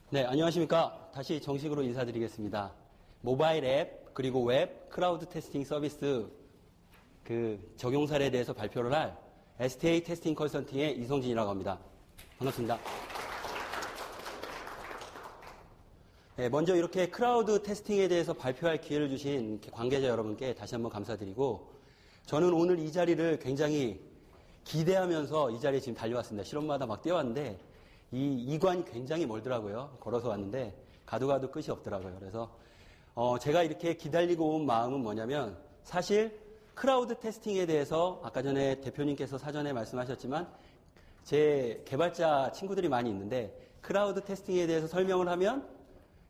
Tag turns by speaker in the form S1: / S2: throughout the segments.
S1: 네, 안녕하십니까. 다시 정식으로 인사드리겠습니다. 모바일 앱, 그리고 웹, 크라우드 테스팅 서비스 적용 사례에 대해서 발표를 할 STA 테스팅 컨설팅의 이성진이라고 합니다. 반갑습니다. 네, 먼저 이렇게 크라우드 테스팅에 대해서 발표할 기회를 주신 관계자 여러분께 다시 한번 감사드리고, 저는 오늘 이 자리를 굉장히 기대하면서 이 자리에 지금 달려왔습니다. 실험마다 막 뛰어왔는데, 이관이 굉장히 멀더라고요. 걸어서 왔는데, 가도 끝이 없더라고요. 그래서, 제가 이렇게 기다리고 온 마음은 뭐냐면, 사실, 크라우드 테스팅에 대해서 아까 전에 대표님께서 사전에 말씀하셨지만, 제 개발자 친구들이 많이 있는데, 크라우드 테스팅에 대해서 설명을 하면,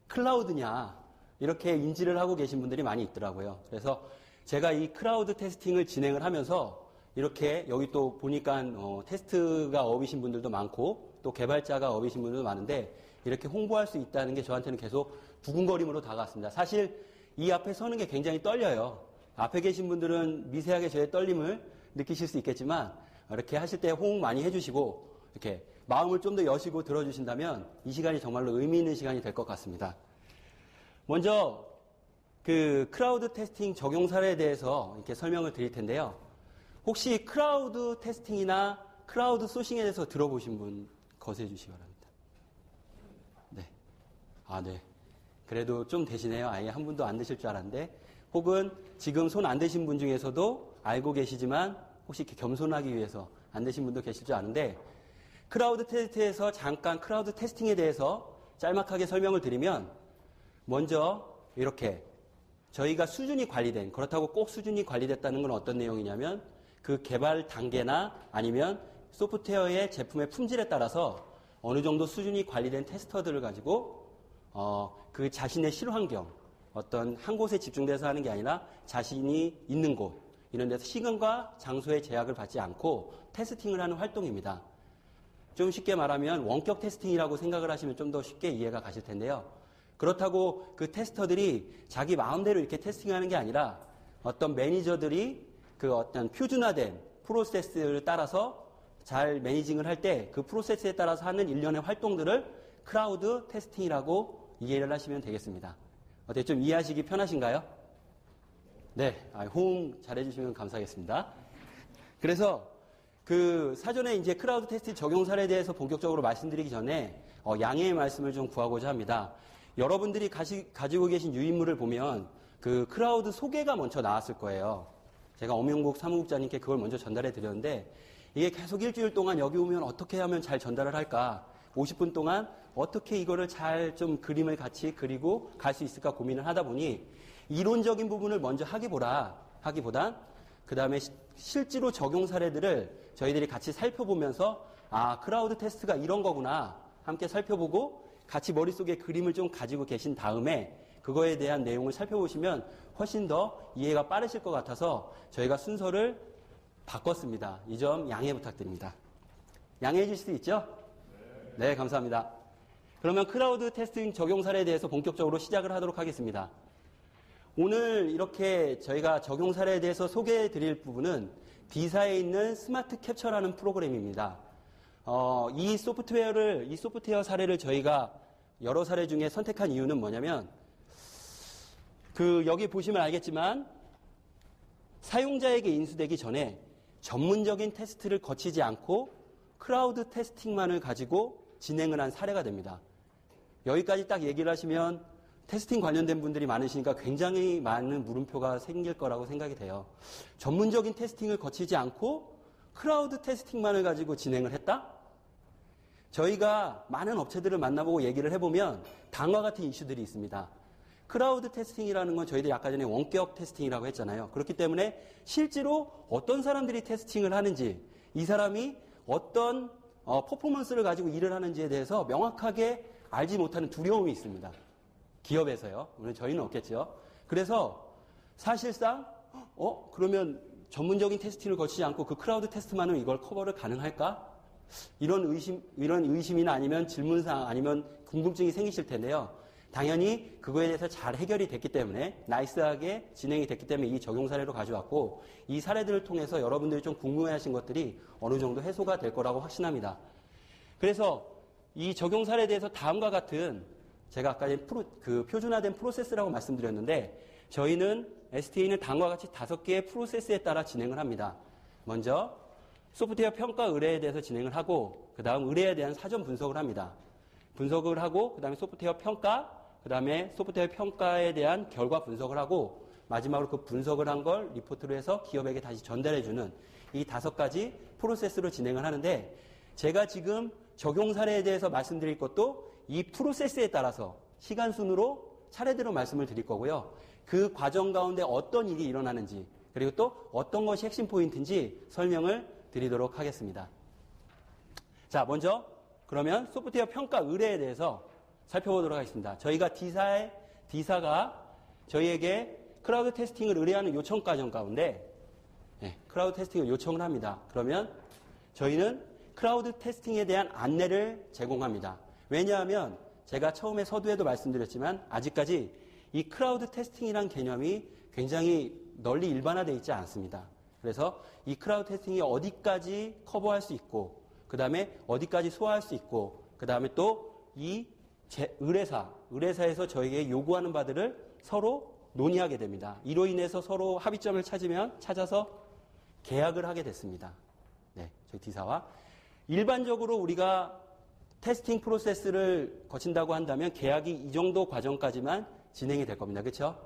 S1: 클라우드냐, 이렇게 인지를 하고 계신 분들이 많이 있더라고요. 그래서 제가 이 크라우드 테스팅을 진행을 하면서 이렇게 여기 또 보니까 테스트가 업이신 분들도 많고 또 개발자가 업이신 분들도 많은데 이렇게 홍보할 수 있다는 게 저한테는 계속 두근거림으로 다가왔습니다. 사실 이 앞에 서는 게 굉장히 떨려요. 앞에 계신 분들은 미세하게 저의 떨림을 느끼실 수 있겠지만 이렇게 하실 때 호응 많이 해주시고 이렇게 마음을 좀 더 여시고 들어주신다면 이 시간이 정말로 의미 있는 시간이 될 것 같습니다. 먼저 크라우드 테스팅 적용 사례에 대해서 이렇게 설명을 드릴 텐데요. 혹시 크라우드 테스팅이나 크라우드 소싱에 대해서 들어보신 분 거세해 주시기 바랍니다. 네. 네. 그래도 좀 되시네요. 아예 한 분도 안 되실 줄 알았는데, 혹은 지금 손 안 대신 분 중에서도 알고 계시지만 혹시 이렇게 겸손하기 위해서 안 되신 분도 계실 줄 아는데, 크라우드 테스트에서 잠깐 크라우드 테스팅에 대해서 짤막하게 설명을 드리면, 먼저 이렇게 저희가 수준이 관리된, 그렇다고 꼭 수준이 관리됐다는 건 어떤 내용이냐면 그 개발 단계나 아니면 소프트웨어의 제품의 품질에 따라서 어느 정도 수준이 관리된 테스터들을 가지고 그 자신의 실환경, 어떤 한 곳에 집중돼서 하는 게 아니라 자신이 있는 곳, 이런 데서 시간과 장소의 제약을 받지 않고 테스팅을 하는 활동입니다. 좀 쉽게 말하면 원격 테스팅이라고 생각을 하시면 좀 더 쉽게 이해가 가실 텐데요. 그렇다고 그 테스터들이 자기 마음대로 이렇게 테스팅하는 게 아니라 어떤 매니저들이 그 어떤 표준화된 프로세스를 따라서 잘 매니징을 할 때 그 프로세스에 따라서 하는 일련의 활동들을 크라우드 테스팅이라고 이해를 하시면 되겠습니다. 어때 좀 이해하시기 편하신가요? 네, 호응 잘해주시면 감사하겠습니다. 그래서 사전에 이제 크라우드 테스팅 적용 사례에 대해서 본격적으로 말씀드리기 전에 양해의 말씀을 좀 구하고자 합니다. 여러분들이 가지고 계신 유인물을 보면 크라우드 소개가 먼저 나왔을 거예요. 제가 엄영국 사무국장님께 그걸 먼저 전달해 드렸는데, 이게 계속 일주일 동안 여기 오면 어떻게 하면 잘 전달을 할까, 50분 동안 어떻게 이거를 잘 좀 그림을 같이 그리고 갈 수 있을까 고민을 하다 보니 이론적인 부분을 먼저 하기보단 그 다음에 실제로 적용 사례들을 저희들이 같이 살펴보면서 크라우드 테스트가 이런 거구나 함께 살펴보고 같이 머릿속에 그림을 좀 가지고 계신 다음에 그거에 대한 내용을 살펴보시면 훨씬 더 이해가 빠르실 것 같아서 저희가 순서를 바꿨습니다. 이 점 양해 부탁드립니다. 양해해 주실 수 있죠? 네, 감사합니다. 그러면 크라우드 테스팅 적용 사례에 대해서 본격적으로 시작을 하도록 하겠습니다. 오늘 이렇게 저희가 적용 사례에 대해서 소개해 드릴 부분은 D사에 있는 스마트 캡처라는 프로그램입니다. 이 소프트웨어 사례를 저희가 여러 사례 중에 선택한 이유는 뭐냐면, 여기 보시면 알겠지만, 사용자에게 인수되기 전에 전문적인 테스트를 거치지 않고 크라우드 테스팅만을 가지고 진행을 한 사례가 됩니다. 여기까지 딱 얘기를 하시면 테스팅 관련된 분들이 많으시니까 굉장히 많은 물음표가 생길 거라고 생각이 돼요. 전문적인 테스팅을 거치지 않고 크라우드 테스팅만을 가지고 진행을 했다? 저희가 많은 업체들을 만나보고 얘기를 해보면 다음과 같은 이슈들이 있습니다. 크라우드 테스팅이라는 건 저희들이 아까 전에 원격 테스팅이라고 했잖아요. 그렇기 때문에 실제로 어떤 사람들이 테스팅을 하는지, 이 사람이 어떤 퍼포먼스를 가지고 일을 하는지에 대해서 명확하게 알지 못하는 두려움이 있습니다. 기업에서요. 물론 저희는 없겠죠. 그래서 사실상 그러면 전문적인 테스팅을 거치지 않고 그 크라우드 테스트만은 이걸 커버를 가능할까? 이런 의심이나 아니면 질문사항 아니면 궁금증이 생기실 텐데요. 당연히 그거에 대해서 잘 해결이 됐기 때문에 나이스하게 진행이 됐기 때문에 이 적용 사례로 가져왔고, 이 사례들을 통해서 여러분들이 좀 궁금해하신 것들이 어느 정도 해소가 될 거라고 확신합니다. 그래서 이 적용 사례에 대해서 다음과 같은 제가 아까 표준화된 프로세스라고 말씀드렸는데 저희는 STA는 다음과 같이 5개의 프로세스에 따라 진행을 합니다. 먼저 소프트웨어 평가 의뢰에 대해서 진행을 하고 그 다음 의뢰에 대한 사전 분석을 합니다. 분석을 하고 그 다음에 소프트웨어 평가, 그 다음에 소프트웨어 평가에 대한 결과 분석을 하고 마지막으로 그 분석을 한 걸 리포트로 해서 기업에게 다시 전달해주는 이 5가지 프로세스로 진행을 하는데 제가 지금 적용 사례에 대해서 말씀드릴 것도 이 프로세스에 따라서 시간 순으로 차례대로 말씀을 드릴 거고요. 그 과정 가운데 어떤 일이 일어나는지 그리고 또 어떤 것이 핵심 포인트인지 설명을 드리도록 하겠습니다. 자, 먼저 그러면 소프트웨어 평가 의뢰에 대해서 살펴보도록 하겠습니다. 저희가 D사가 저희에게 크라우드 테스팅을 의뢰하는 요청 과정 가운데 크라우드 테스팅을 요청을 합니다. 그러면 저희는 크라우드 테스팅에 대한 안내를 제공합니다. 왜냐하면 제가 처음에 서두에도 말씀드렸지만 아직까지 이 크라우드 테스팅이란 개념이 굉장히 널리 일반화되어 있지 않습니다. 그래서 이 크라우드 테스팅이 어디까지 커버할 수 있고 그 다음에 어디까지 소화할 수 있고 그 다음에 또 이 의뢰사에서 저희에게 요구하는 바들을 서로 논의하게 됩니다. 이로 인해서 서로 합의점을 찾아서 계약을 하게 됐습니다. 네, 저희 D사와. 일반적으로 우리가 테스팅 프로세스를 거친다고 한다면 계약이 이 정도 과정까지만 진행이 될 겁니다. 그렇죠?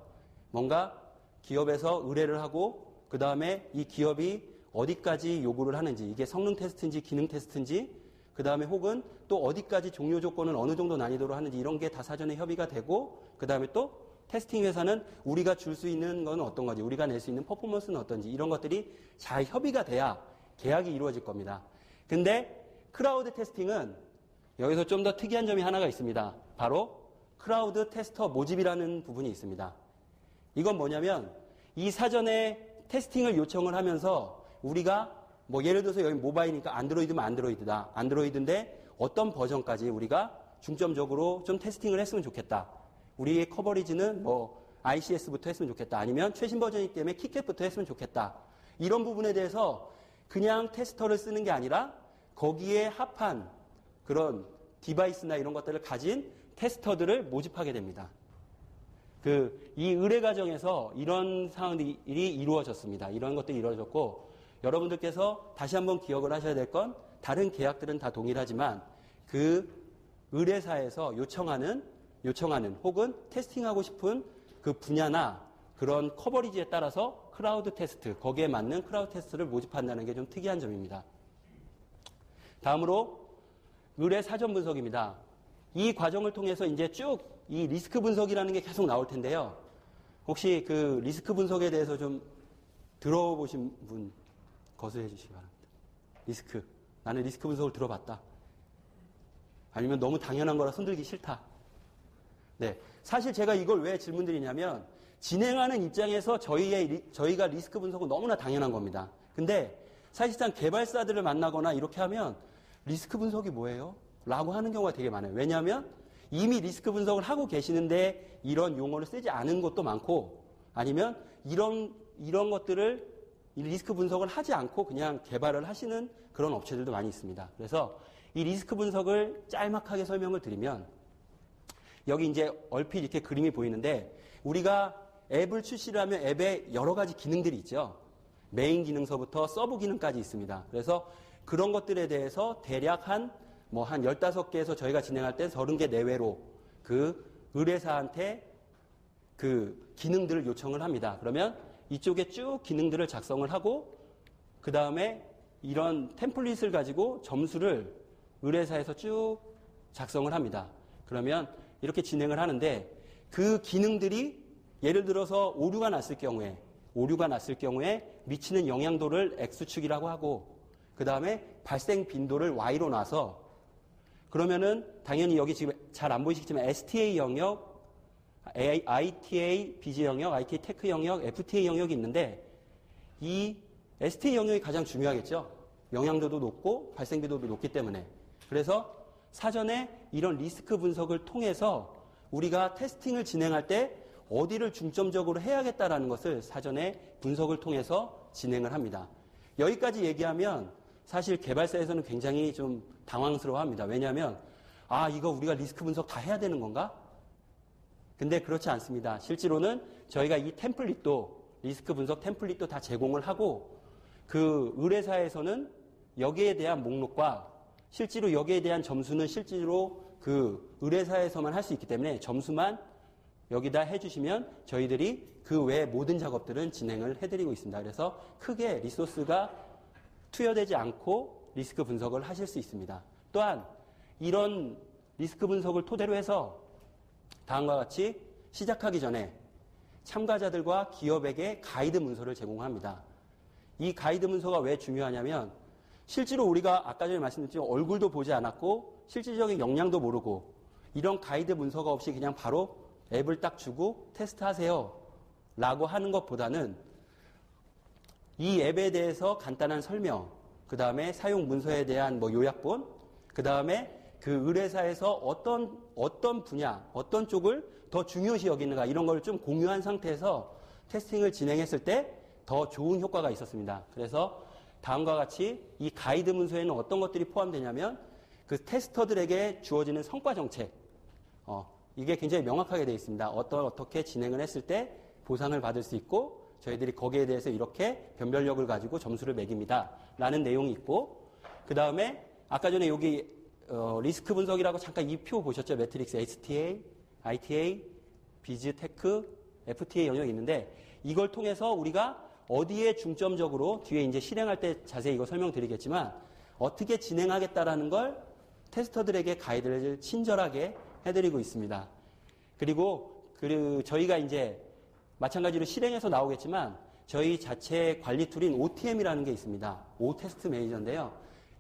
S1: 뭔가 기업에서 의뢰를 하고 그 다음에 이 기업이 어디까지 요구를 하는지 이게 성능 테스트인지 기능 테스트인지 그 다음에 혹은 또 어디까지 종료 조건은 어느 정도 난이도로 하는지 이런 게 다 사전에 협의가 되고 그 다음에 또 테스팅 회사는 우리가 줄 수 있는 건 어떤 건지 우리가 낼 수 있는 퍼포먼스는 어떤지 이런 것들이 잘 협의가 돼야 계약이 이루어질 겁니다. 근데 크라우드 테스팅은 여기서 좀 더 특이한 점이 하나가 있습니다. 바로 크라우드 테스터 모집이라는 부분이 있습니다. 이건 뭐냐면 이 사전에 테스팅을 요청을 하면서 우리가 뭐 예를 들어서 여기 모바일이니까 안드로이드면 안드로이드다. 안드로이드인데 어떤 버전까지 우리가 중점적으로 좀 테스팅을 했으면 좋겠다. 우리의 커버리지는 뭐 ICS부터 했으면 좋겠다. 아니면 최신 버전이기 때문에 키캣부터 했으면 좋겠다. 이런 부분에 대해서 그냥 테스터를 쓰는 게 아니라 거기에 합한 그런 디바이스나 이런 것들을 가진 테스터들을 모집하게 됩니다. 이 의뢰 과정에서 이런 상황들이 이루어졌습니다. 이런 것들이 이루어졌고 여러분들께서 다시 한번 기억을 하셔야 될 건 다른 계약들은 다 동일하지만 그 의뢰사에서 요청하는 혹은 테스팅하고 싶은 그 분야나 그런 커버리지에 따라서 크라우드 테스트, 거기에 맞는 크라우드 테스트를 모집한다는 게 좀 특이한 점입니다. 다음으로 의뢰 사전 분석입니다. 이 과정을 통해서 이제 쭉 이 리스크 분석이라는 게 계속 나올 텐데요. 혹시 그 리스크 분석에 대해서 좀 들어보신 분 거수해 주시기 바랍니다. 리스크. 나는 리스크 분석을 들어봤다. 아니면 너무 당연한 거라 손들기 싫다. 네. 사실 제가 이걸 왜 질문드리냐면 진행하는 입장에서 저희가 리스크 분석은 너무나 당연한 겁니다. 근데 사실상 개발사들을 만나거나 이렇게 하면 리스크 분석이 뭐예요? 라고 하는 경우가 되게 많아요. 왜냐하면 이미 리스크 분석을 하고 계시는데 이런 용어를 쓰지 않은 것도 많고 아니면 이런 것들을 리스크 분석을 하지 않고 그냥 개발을 하시는 그런 업체들도 많이 있습니다. 그래서 이 리스크 분석을 짤막하게 설명을 드리면 여기 이제 얼핏 이렇게 그림이 보이는데 우리가 앱을 출시를 하면 앱에 여러 가지 기능들이 있죠. 메인 기능서부터 서브 기능까지 있습니다. 그래서 그런 것들에 대해서 대략 한 15개에서 저희가 진행할 때 30개 내외로 그 의뢰사한테 그 기능들을 요청을 합니다. 그러면 이쪽에 쭉 기능들을 작성을 하고 그 다음에 이런 템플릿을 가지고 점수를 의뢰사에서 쭉 작성을 합니다. 그러면 이렇게 진행을 하는데 그 기능들이 예를 들어서 오류가 났을 경우에 미치는 영향도를 X축이라고 하고 그 다음에 발생 빈도를 Y로 놔서 그러면은 당연히 여기 지금 잘 안 보이시겠지만 STA 영역, ITA BG 영역, ITA 테크 영역, FTA 영역이 있는데 이 STA 영역이 가장 중요하겠죠. 영향도도 높고 발생 빈도도 높기 때문에. 그래서 사전에 이런 리스크 분석을 통해서 우리가 테스팅을 진행할 때 어디를 중점적으로 해야겠다라는 것을 사전에 분석을 통해서 진행을 합니다. 여기까지 얘기하면 사실 개발사에서는 굉장히 좀 당황스러워합니다. 왜냐하면 아, 이거 우리가 리스크 분석 다 해야 되는 건가? 근데 그렇지 않습니다. 실제로는 저희가 이 템플릿도, 리스크 분석 템플릿도 다 제공을 하고, 그 의뢰사에서는 여기에 대한 목록과 실제로 여기에 대한 점수는 실제로 그 의뢰사에서만 할 수 있기 때문에 점수만 여기다 해주시면 저희들이 그 외의 모든 작업들은 진행을 해드리고 있습니다. 그래서 크게 리소스가 투여되지 않고 리스크 분석을 하실 수 있습니다. 또한 이런 리스크 분석을 토대로 해서 다음과 같이 시작하기 전에 참가자들과 기업에게 가이드 문서를 제공합니다. 이 가이드 문서가 왜 중요하냐면 실제로 우리가 아까 전에 말씀드렸지만 얼굴도 보지 않았고 실질적인 역량도 모르고 이런 가이드 문서가 없이 그냥 바로 앱을 딱 주고 테스트하세요 라고 하는 것보다는 이 앱에 대해서 간단한 설명, 그 다음에 사용 문서에 대한 요약본, 그 다음에 그 의뢰사에서 어떤 분야, 어떤 쪽을 더 중요시 여기는가 이런 걸 좀 공유한 상태에서 테스팅을 진행했을 때 더 좋은 효과가 있었습니다. 그래서 다음과 같이 이 가이드 문서에는 어떤 것들이 포함되냐면 그 테스터들에게 주어지는 성과 정책, 이게 굉장히 명확하게 되어 있습니다. 어떻게 진행을 했을 때 보상을 받을 수 있고 저희들이 거기에 대해서 이렇게 변별력을 가지고 점수를 매깁니다. 라는 내용이 있고 그 다음에 아까 전에 여기 리스크 분석이라고 잠깐 이 표 보셨죠? 매트릭스 STA, ITA, 비즈, 테크, FTA 영역이 있는데 이걸 통해서 우리가 어디에 중점적으로 뒤에 이제 실행할 때 자세히 이거 설명드리겠지만 어떻게 진행하겠다라는 걸 테스터들에게 가이드를 친절하게 해드리고 있습니다. 그리고 저희가 이제 마찬가지로 실행해서 나오겠지만 저희 자체 관리 툴인 OTM이라는 게 있습니다. O 테스트 매니저인데요.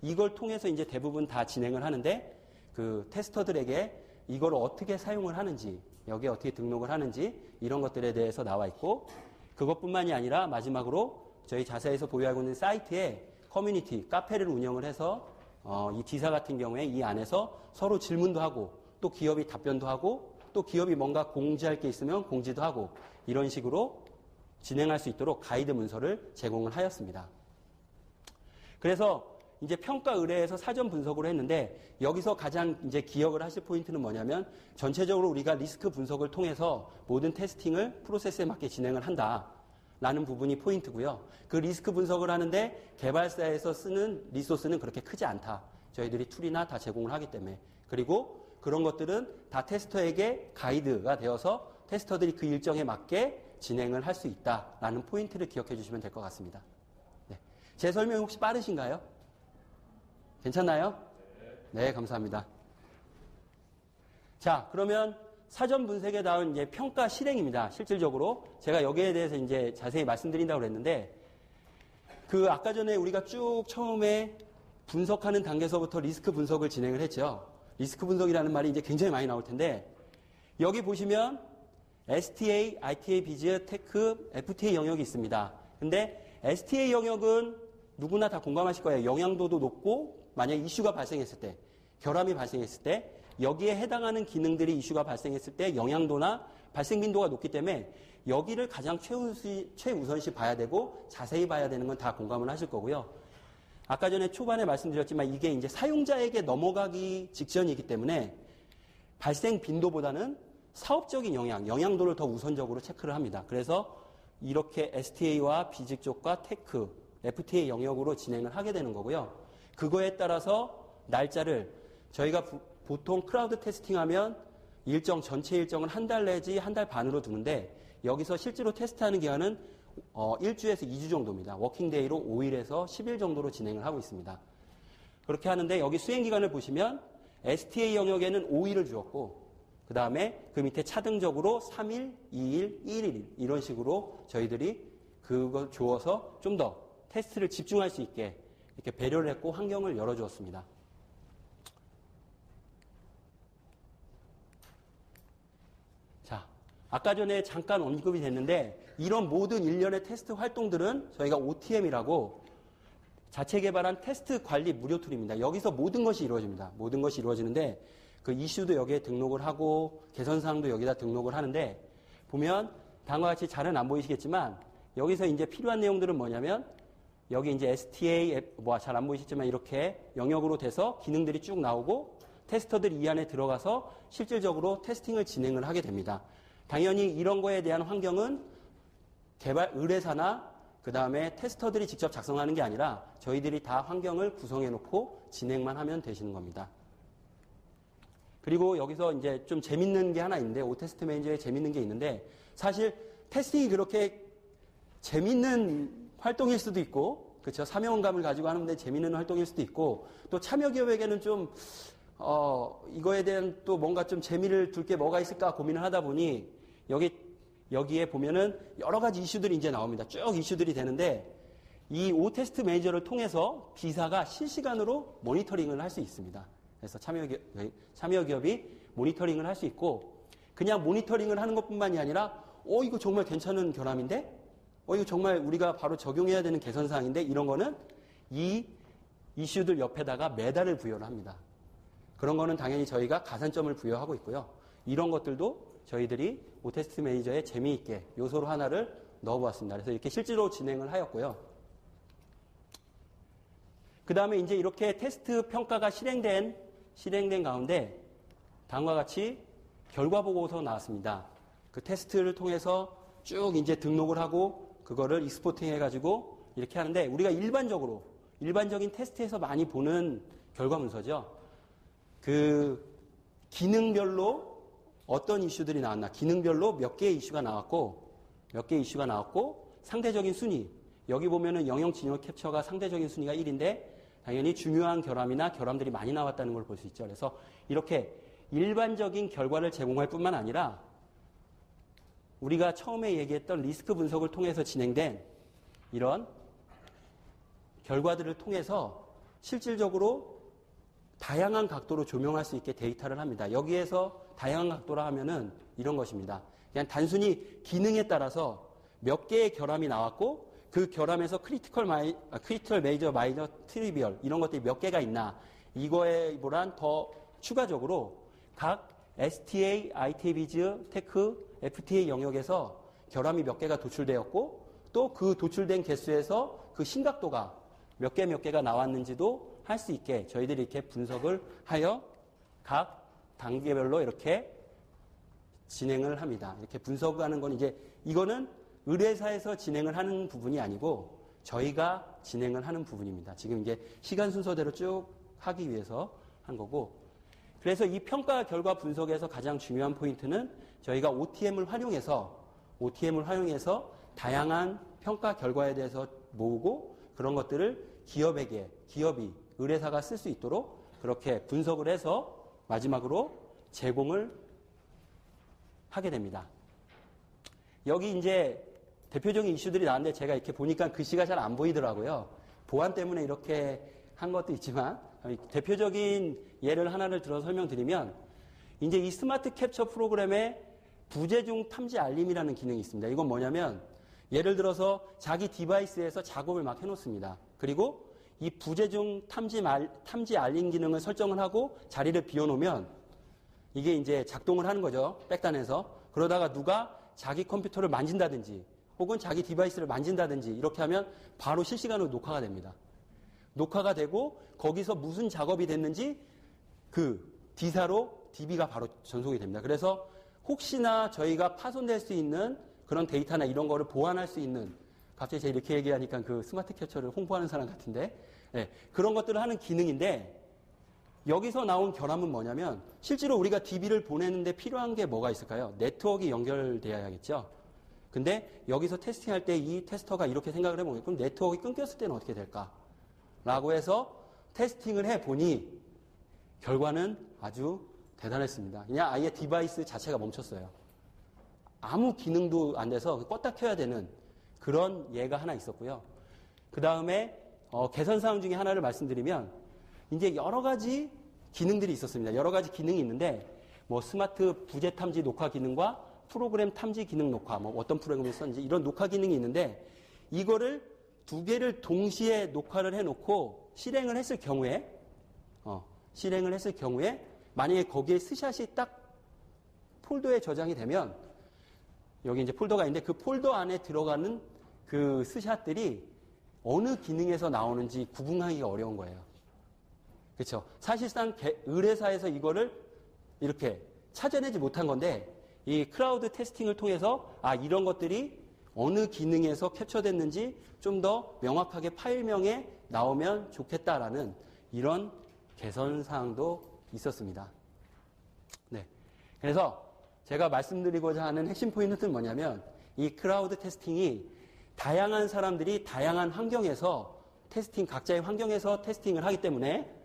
S1: 이걸 통해서 이제 대부분 다 진행을 하는데 그 테스터들에게 이걸 어떻게 사용을 하는지, 여기에 어떻게 등록을 하는지 이런 것들에 대해서 나와 있고 그것뿐만이 아니라 마지막으로 저희 자사에서 보유하고 있는 사이트에 커뮤니티, 카페를 운영을 해서 이 디사 같은 경우에 이 안에서 서로 질문도 하고 또 기업이 답변도 하고 또 기업이 뭔가 공지할 게 있으면 공지도 하고 이런 식으로 진행할 수 있도록 가이드 문서를 제공을 하였습니다. 그래서 이제 평가 의뢰에서 사전 분석을 했는데 여기서 가장 이제 기억을 하실 포인트는 뭐냐면 전체적으로 우리가 리스크 분석을 통해서 모든 테스팅을 프로세스에 맞게 진행을 한다라는 부분이 포인트고요. 그 리스크 분석을 하는데 개발사에서 쓰는 리소스는 그렇게 크지 않다. 저희들이 툴이나 다 제공을 하기 때문에. 그리고 그런 것들은 다 테스터에게 가이드가 되어서 테스터들이 그 일정에 맞게 진행을 할 수 있다라는 포인트를 기억해 주시면 될 것 같습니다. 네. 제 설명이 혹시 빠르신가요? 괜찮나요? 네, 감사합니다. 자, 그러면 사전 분석에 나온 이제 평가 실행입니다. 실질적으로 제가 여기에 대해서 이제 자세히 말씀드린다고 그랬는데 그 아까 전에 우리가 쭉 처음에 분석하는 단계에서부터 리스크 분석을 진행을 했죠. 리스크 분석이라는 말이 이제 굉장히 많이 나올 텐데 여기 보시면 STA, ITA, 비즈, 테크, FTA 영역이 있습니다. 근데 STA 영역은 누구나 다 공감하실 거예요. 영향도도 높고 만약 이슈가 발생했을 때, 결함이 발생했을 때 여기에 해당하는 기능들이 이슈가 발생했을 때 영향도나 발생 빈도가 높기 때문에 여기를 가장 최우선시 봐야 되고 자세히 봐야 되는 건 다 공감을 하실 거고요. 아까 전에 초반에 말씀드렸지만 이게 이제 사용자에게 넘어가기 직전이기 때문에 발생 빈도보다는 사업적인 영향도를 더 우선적으로 체크를 합니다. 그래서 이렇게 STA와 비직 쪽과 테크, FTA 영역으로 진행을 하게 되는 거고요. 그거에 따라서 날짜를 저희가 보통 크라우드 테스팅하면 전체 일정은 한 달 내지 한 달 반으로 두는데 여기서 실제로 테스트하는 기간은 1주에서 2주 정도입니다. 워킹데이로 5일에서 10일 정도로 진행을 하고 있습니다. 그렇게 하는데 여기 수행기간을 보시면 STA 영역에는 5일을 주었고 그 다음에 그 밑에 차등적으로 3일, 2일, 1일 이런 식으로 저희들이 그걸 주어서 좀 더 테스트를 집중할 수 있게 이렇게 배려를 했고 환경을 열어주었습니다. 자, 아까 전에 잠깐 언급이 됐는데 이런 모든 일련의 테스트 활동들은 저희가 OTM이라고 자체 개발한 테스트 관리 무료 툴입니다. 여기서 모든 것이 이루어집니다. 모든 것이 이루어지는데 그 이슈도 여기에 등록을 하고 개선사항도 여기다 등록을 하는데 보면 다음과 같이 잘은 안 보이시겠지만 여기서 이제 필요한 내용들은 뭐냐면 여기 이제 STA 잘 안 보이시지만 이렇게 영역으로 돼서 기능들이 쭉 나오고 테스터들이 이 안에 들어가서 실질적으로 테스팅을 진행을 하게 됩니다. 당연히 이런 거에 대한 환경은 의뢰사나 그 다음에 테스터들이 직접 작성하는 게 아니라 저희들이 다 환경을 구성해 놓고 진행만 하면 되시는 겁니다. 그리고 여기서 이제 좀 재밌는 게 하나 있는데, 오테스트 매니저에 재밌는 게 있는데, 사실 테스팅이 그렇게 재밌는 활동일 수도 있고, 그렇죠. 사명감을 가지고 하는데 재밌는 활동일 수도 있고, 또 참여 기업에게는 좀 이거에 대한 또 뭔가 좀 재미를 둘 게 뭐가 있을까 고민을 하다 보니 여기에 보면은 여러 가지 이슈들이 이제 나옵니다. 쭉 이슈들이 되는데, 이 오테스트 매니저를 통해서 B사가 실시간으로 모니터링을 할 수 있습니다. 그래서 참여 기업이 모니터링을 할 수 있고, 그냥 모니터링을 하는 것뿐만이 아니라 이거 정말 괜찮은 결함인데? 이거 정말 우리가 바로 적용해야 되는 개선사항인데? 이런 거는 이 이슈들 옆에다가 메달을 부여를 합니다. 그런 거는 당연히 저희가 가산점을 부여하고 있고요. 이런 것들도 저희들이 오테스트 매니저에 재미있게 요소로 하나를 넣어보았습니다. 그래서 이렇게 실제로 진행을 하였고요. 그 다음에 이제 이렇게 테스트 평가가 실행된 가운데 다음과 같이 결과 보고서 나왔습니다. 그 테스트를 통해서 쭉 이제 등록을 하고 그거를 익스포팅 해가지고 이렇게 하는데, 우리가 일반적인 테스트에서 많이 보는 결과 문서죠. 그 기능별로 어떤 이슈들이 나왔나, 기능별로 몇 개의 이슈가 나왔고 상대적인 순위, 여기 보면은 영역 진영 캡처가 상대적인 순위가 1인데 당연히 중요한 결함이나 결함들이 많이 나왔다는 걸 볼 수 있죠. 그래서 이렇게 일반적인 결과를 제공할 뿐만 아니라 우리가 처음에 얘기했던 리스크 분석을 통해서 진행된 이런 결과들을 통해서 실질적으로 다양한 각도로 조명할 수 있게 데이터를 합니다. 여기에서 다양한 각도라 하면은 이런 것입니다. 그냥 단순히 기능에 따라서 몇 개의 결함이 나왔고 그 결함에서 크리티컬 메이저, 마이너, 트리비얼 이런 것들이 몇 개가 있나, 이거에보단 더 추가적으로 각 STA, IT비즈, 테크, FTA 영역에서 결함이 몇 개가 도출되었고 또 그 도출된 개수에서 그 심각도가 몇 개가 나왔는지도 할 수 있게 저희들이 이렇게 분석을 하여 각 단계별로 이렇게 진행을 합니다. 이렇게 분석하는 건 이제 이거는 의뢰사에서 진행을 하는 부분이 아니고 저희가 진행을 하는 부분입니다. 지금 이제 시간 순서대로 쭉 하기 위해서 한 거고, 그래서 이 평가 결과 분석에서 가장 중요한 포인트는 저희가 OTM을 활용해서 다양한 평가 결과에 대해서 모으고 그런 것들을 기업이 의뢰사가 쓸 수 있도록 그렇게 분석을 해서 마지막으로 제공을 하게 됩니다. 여기 이제 대표적인 이슈들이 나왔는데 제가 이렇게 보니까 글씨가 잘 안 보이더라고요. 보안 때문에 이렇게 한 것도 있지만 대표적인 예를 하나를 들어 설명드리면, 이제 이 스마트 캡처 프로그램에 부재중 탐지 알림이라는 기능이 있습니다. 이건 뭐냐면 예를 들어서 자기 디바이스에서 작업을 막 해놓습니다. 그리고 이 부재중 탐지 알림 기능을 설정을 하고 자리를 비워놓으면 이게 이제 작동을 하는 거죠. 백단에서. 그러다가 누가 자기 컴퓨터를 만진다든지 혹은 자기 디바이스를 만진다든지 이렇게 하면 바로 실시간으로 녹화가 됩니다. 녹화가 되고 거기서 무슨 작업이 됐는지 그 D사로 DB가 바로 전송이 됩니다. 그래서 혹시나 저희가 파손될 수 있는 그런 데이터나 이런 거를 보완할 수 있는, 갑자기 제가 이렇게 얘기하니까 그 스마트 캡처를 홍보하는 사람 같은데, 네, 그런 것들을 하는 기능인데, 여기서 나온 결함은 뭐냐면 실제로 우리가 DB를 보내는데 필요한 게 뭐가 있을까요? 네트워크가 연결돼야겠죠. 근데 여기서 테스팅할 때 이 테스터가 이렇게 생각을 해보면, 그럼 네트워크가 끊겼을 때는 어떻게 될까? 라고 해서 테스팅을 해보니 결과는 아주 대단했습니다. 그냥 아예 디바이스 자체가 멈췄어요. 아무 기능도 안 돼서 껐다 켜야 되는 그런 예가 하나 있었고요. 그 다음에 개선사항 중에 하나를 말씀드리면, 이제 여러 가지 기능들이 있었습니다. 여러 가지 기능이 있는데 뭐 스마트 부재 탐지 녹화 기능과 프로그램 탐지 기능 녹화, 뭐 어떤 프로그램을 썼는지 이런 녹화 기능이 있는데, 이거를 두 개를 동시에 녹화를 해놓고 실행을 했을 경우에 만약에 거기에 스샷이 딱 폴더에 저장이 되면, 여기 이제 폴더가 있는데 그 폴더 안에 들어가는 그 스샷들이 어느 기능에서 나오는지 구분하기가 어려운 거예요. 그렇죠. 사실상 의뢰사에서 이거를 이렇게 찾아내지 못한 건데 이 크라우드 테스팅을 통해서 이런 것들이 어느 기능에서 캡처됐는지 좀 더 명확하게 파일명에 나오면 좋겠다라는 이런 개선 사항도 있었습니다. 네. 그래서 제가 말씀드리고자 하는 핵심 포인트는 뭐냐면 이 크라우드 테스팅이 다양한 사람들이 다양한 환경에서 각자의 환경에서 테스팅을 하기 때문에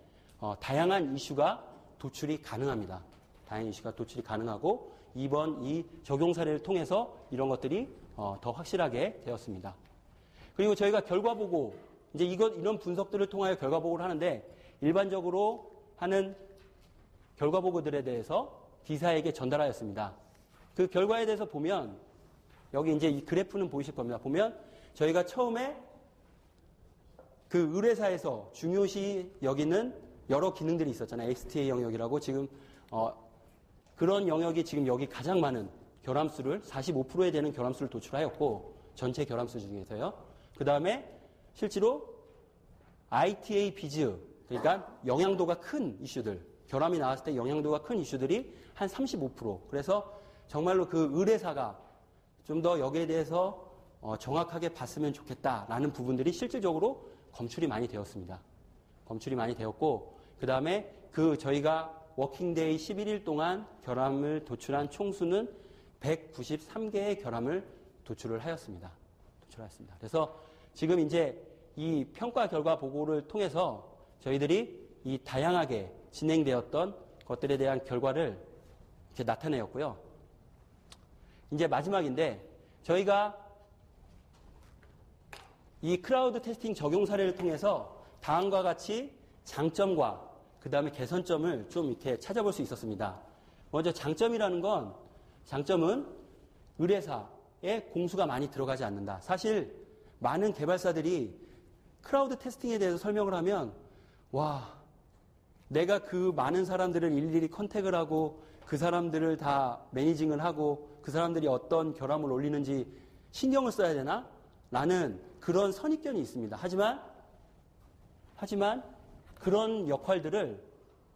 S1: 다양한 이슈가 도출이 가능합니다. 다양한 이슈가 도출이 가능하고 이번 이 적용 사례를 통해서 이런 것들이 더 확실하게 되었습니다. 그리고 저희가 결과 보고 이제 이런 분석들을 통하여 결과 보고를 하는데 일반적으로 하는 결과 보고들에 대해서 D사에게 전달하였습니다. 그 결과에 대해서 보면 여기 이제 이 그래프는 보이실 겁니다. 보면 저희가 처음에 그 의뢰사에서 중요시 여기는 여러 기능들이 있었잖아요. XTA 영역이라고 지금 그런 영역이 지금 여기 가장 많은 결함수를 45%에 되는 결함수를 도출하였고 전체 결함수 중에서요. 그 다음에 실제로 ITA 비즈 그러니까 영향도가 큰 이슈들 결함이 나왔을 때 영향도가 큰 이슈들이 한 35%. 그래서 정말로 그 의뢰사가 좀 더 여기에 대해서 정확하게 봤으면 좋겠다라는 부분들이 실질적으로 검출이 많이 되었습니다. 검출이 많이 되었고 그 다음에 저희가 워킹데이 11일 동안 결함을 도출한 총수는 193개의 결함을 도출을 하였습니다. 그래서 지금 이제 이 평가 결과 보고를 통해서 저희들이 이 다양하게 진행되었던 것들에 대한 결과를 이렇게 나타내었고요. 이제 마지막인데 저희가 이 크라우드 테스팅 적용 사례를 통해서 다음과 같이 장점과 그 다음에 개선점을 좀 이렇게 찾아볼 수 있었습니다. 먼저 장점은 의뢰사에 공수가 많이 들어가지 않는다. 사실 많은 개발사들이 크라우드 테스팅에 대해서 설명을 하면 내가 그 많은 사람들을 일일이 컨택을 하고 그 사람들을 다 매니징을 하고 그 사람들이 어떤 결함을 올리는지 신경을 써야 되나? 라는 그런 선입견이 있습니다. 하지만 그런 역할들을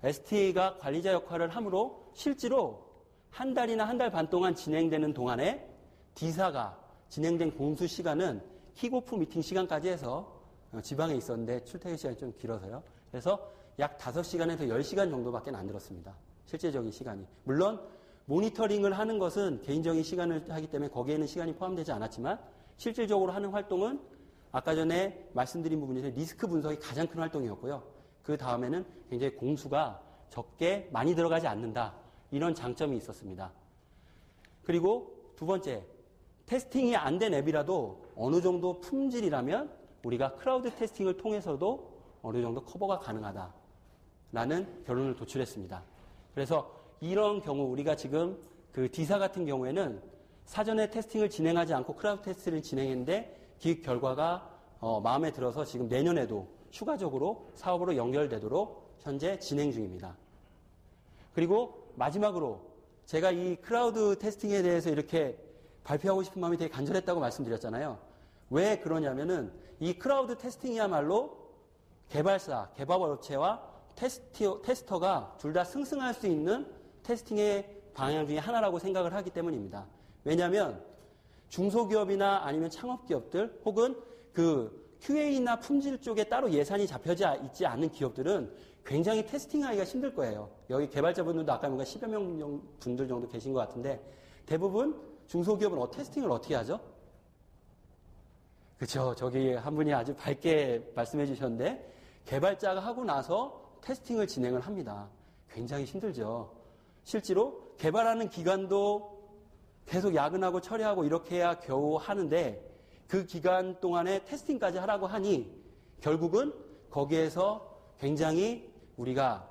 S1: STA가 관리자 역할을 함으로 실제로 한 달이나 한 달 반 동안 진행되는 동안에 D사가 진행된 공수 시간은 킥오프 미팅 시간까지 해서 지방에 있었는데 출퇴근 시간이 좀 길어서요. 그래서 약 5시간에서 10시간 정도밖에 안 들었습니다. 실제적인 시간이. 물론 모니터링을 하는 것은 개인적인 시간을 하기 때문에 거기에는 시간이 포함되지 않았지만 실질적으로 하는 활동은 아까 전에 말씀드린 부분에서 리스크 분석이 가장 큰 활동이었고요. 그 다음에는 굉장히 공수가 적게 많이 들어가지 않는다. 이런 장점이 있었습니다. 그리고 두 번째, 테스팅이 안 된 앱이라도 어느 정도 품질이라면 우리가 크라우드 테스팅을 통해서도 어느 정도 커버가 가능하다라는 결론을 도출했습니다. 그래서 이런 경우 우리가 지금 그 D사 같은 경우에는 사전에 테스팅을 진행하지 않고 크라우드 테스트를 진행했는데 그 결과가 마음에 들어서 지금 내년에도 추가적으로 사업으로 연결되도록 현재 진행 중입니다. 그리고 마지막으로 제가 이 크라우드 테스팅에 대해서 이렇게 발표하고 싶은 마음이 되게 간절했다고 말씀드렸잖아요. 왜 그러냐면은 이 크라우드 테스팅이야말로 개발사, 개발업체와 테스터가 둘 다 승승할 수 있는 테스팅의 방향 중에 하나라고 생각을 하기 때문입니다. 왜냐하면 중소기업이나 아니면 창업기업들 혹은 그 QA나 품질 쪽에 따로 예산이 잡혀져 있지 않은 기업들은 굉장히 테스팅하기가 힘들 거예요. 여기 개발자분들도 아까 뭔가 10여 명 분들 정도 계신 것 같은데 대부분 중소기업은 테스팅을 어떻게 하죠? 그렇죠. 저기 한 분이 아주 밝게 말씀해 주셨는데 개발자가 하고 나서 테스팅을 진행을 합니다. 굉장히 힘들죠. 실제로 개발하는 기간도 계속 야근하고 처리하고 이렇게 해야 겨우 하는데 그 기간 동안에 테스팅까지 하라고 하니 결국은 거기에서 굉장히 우리가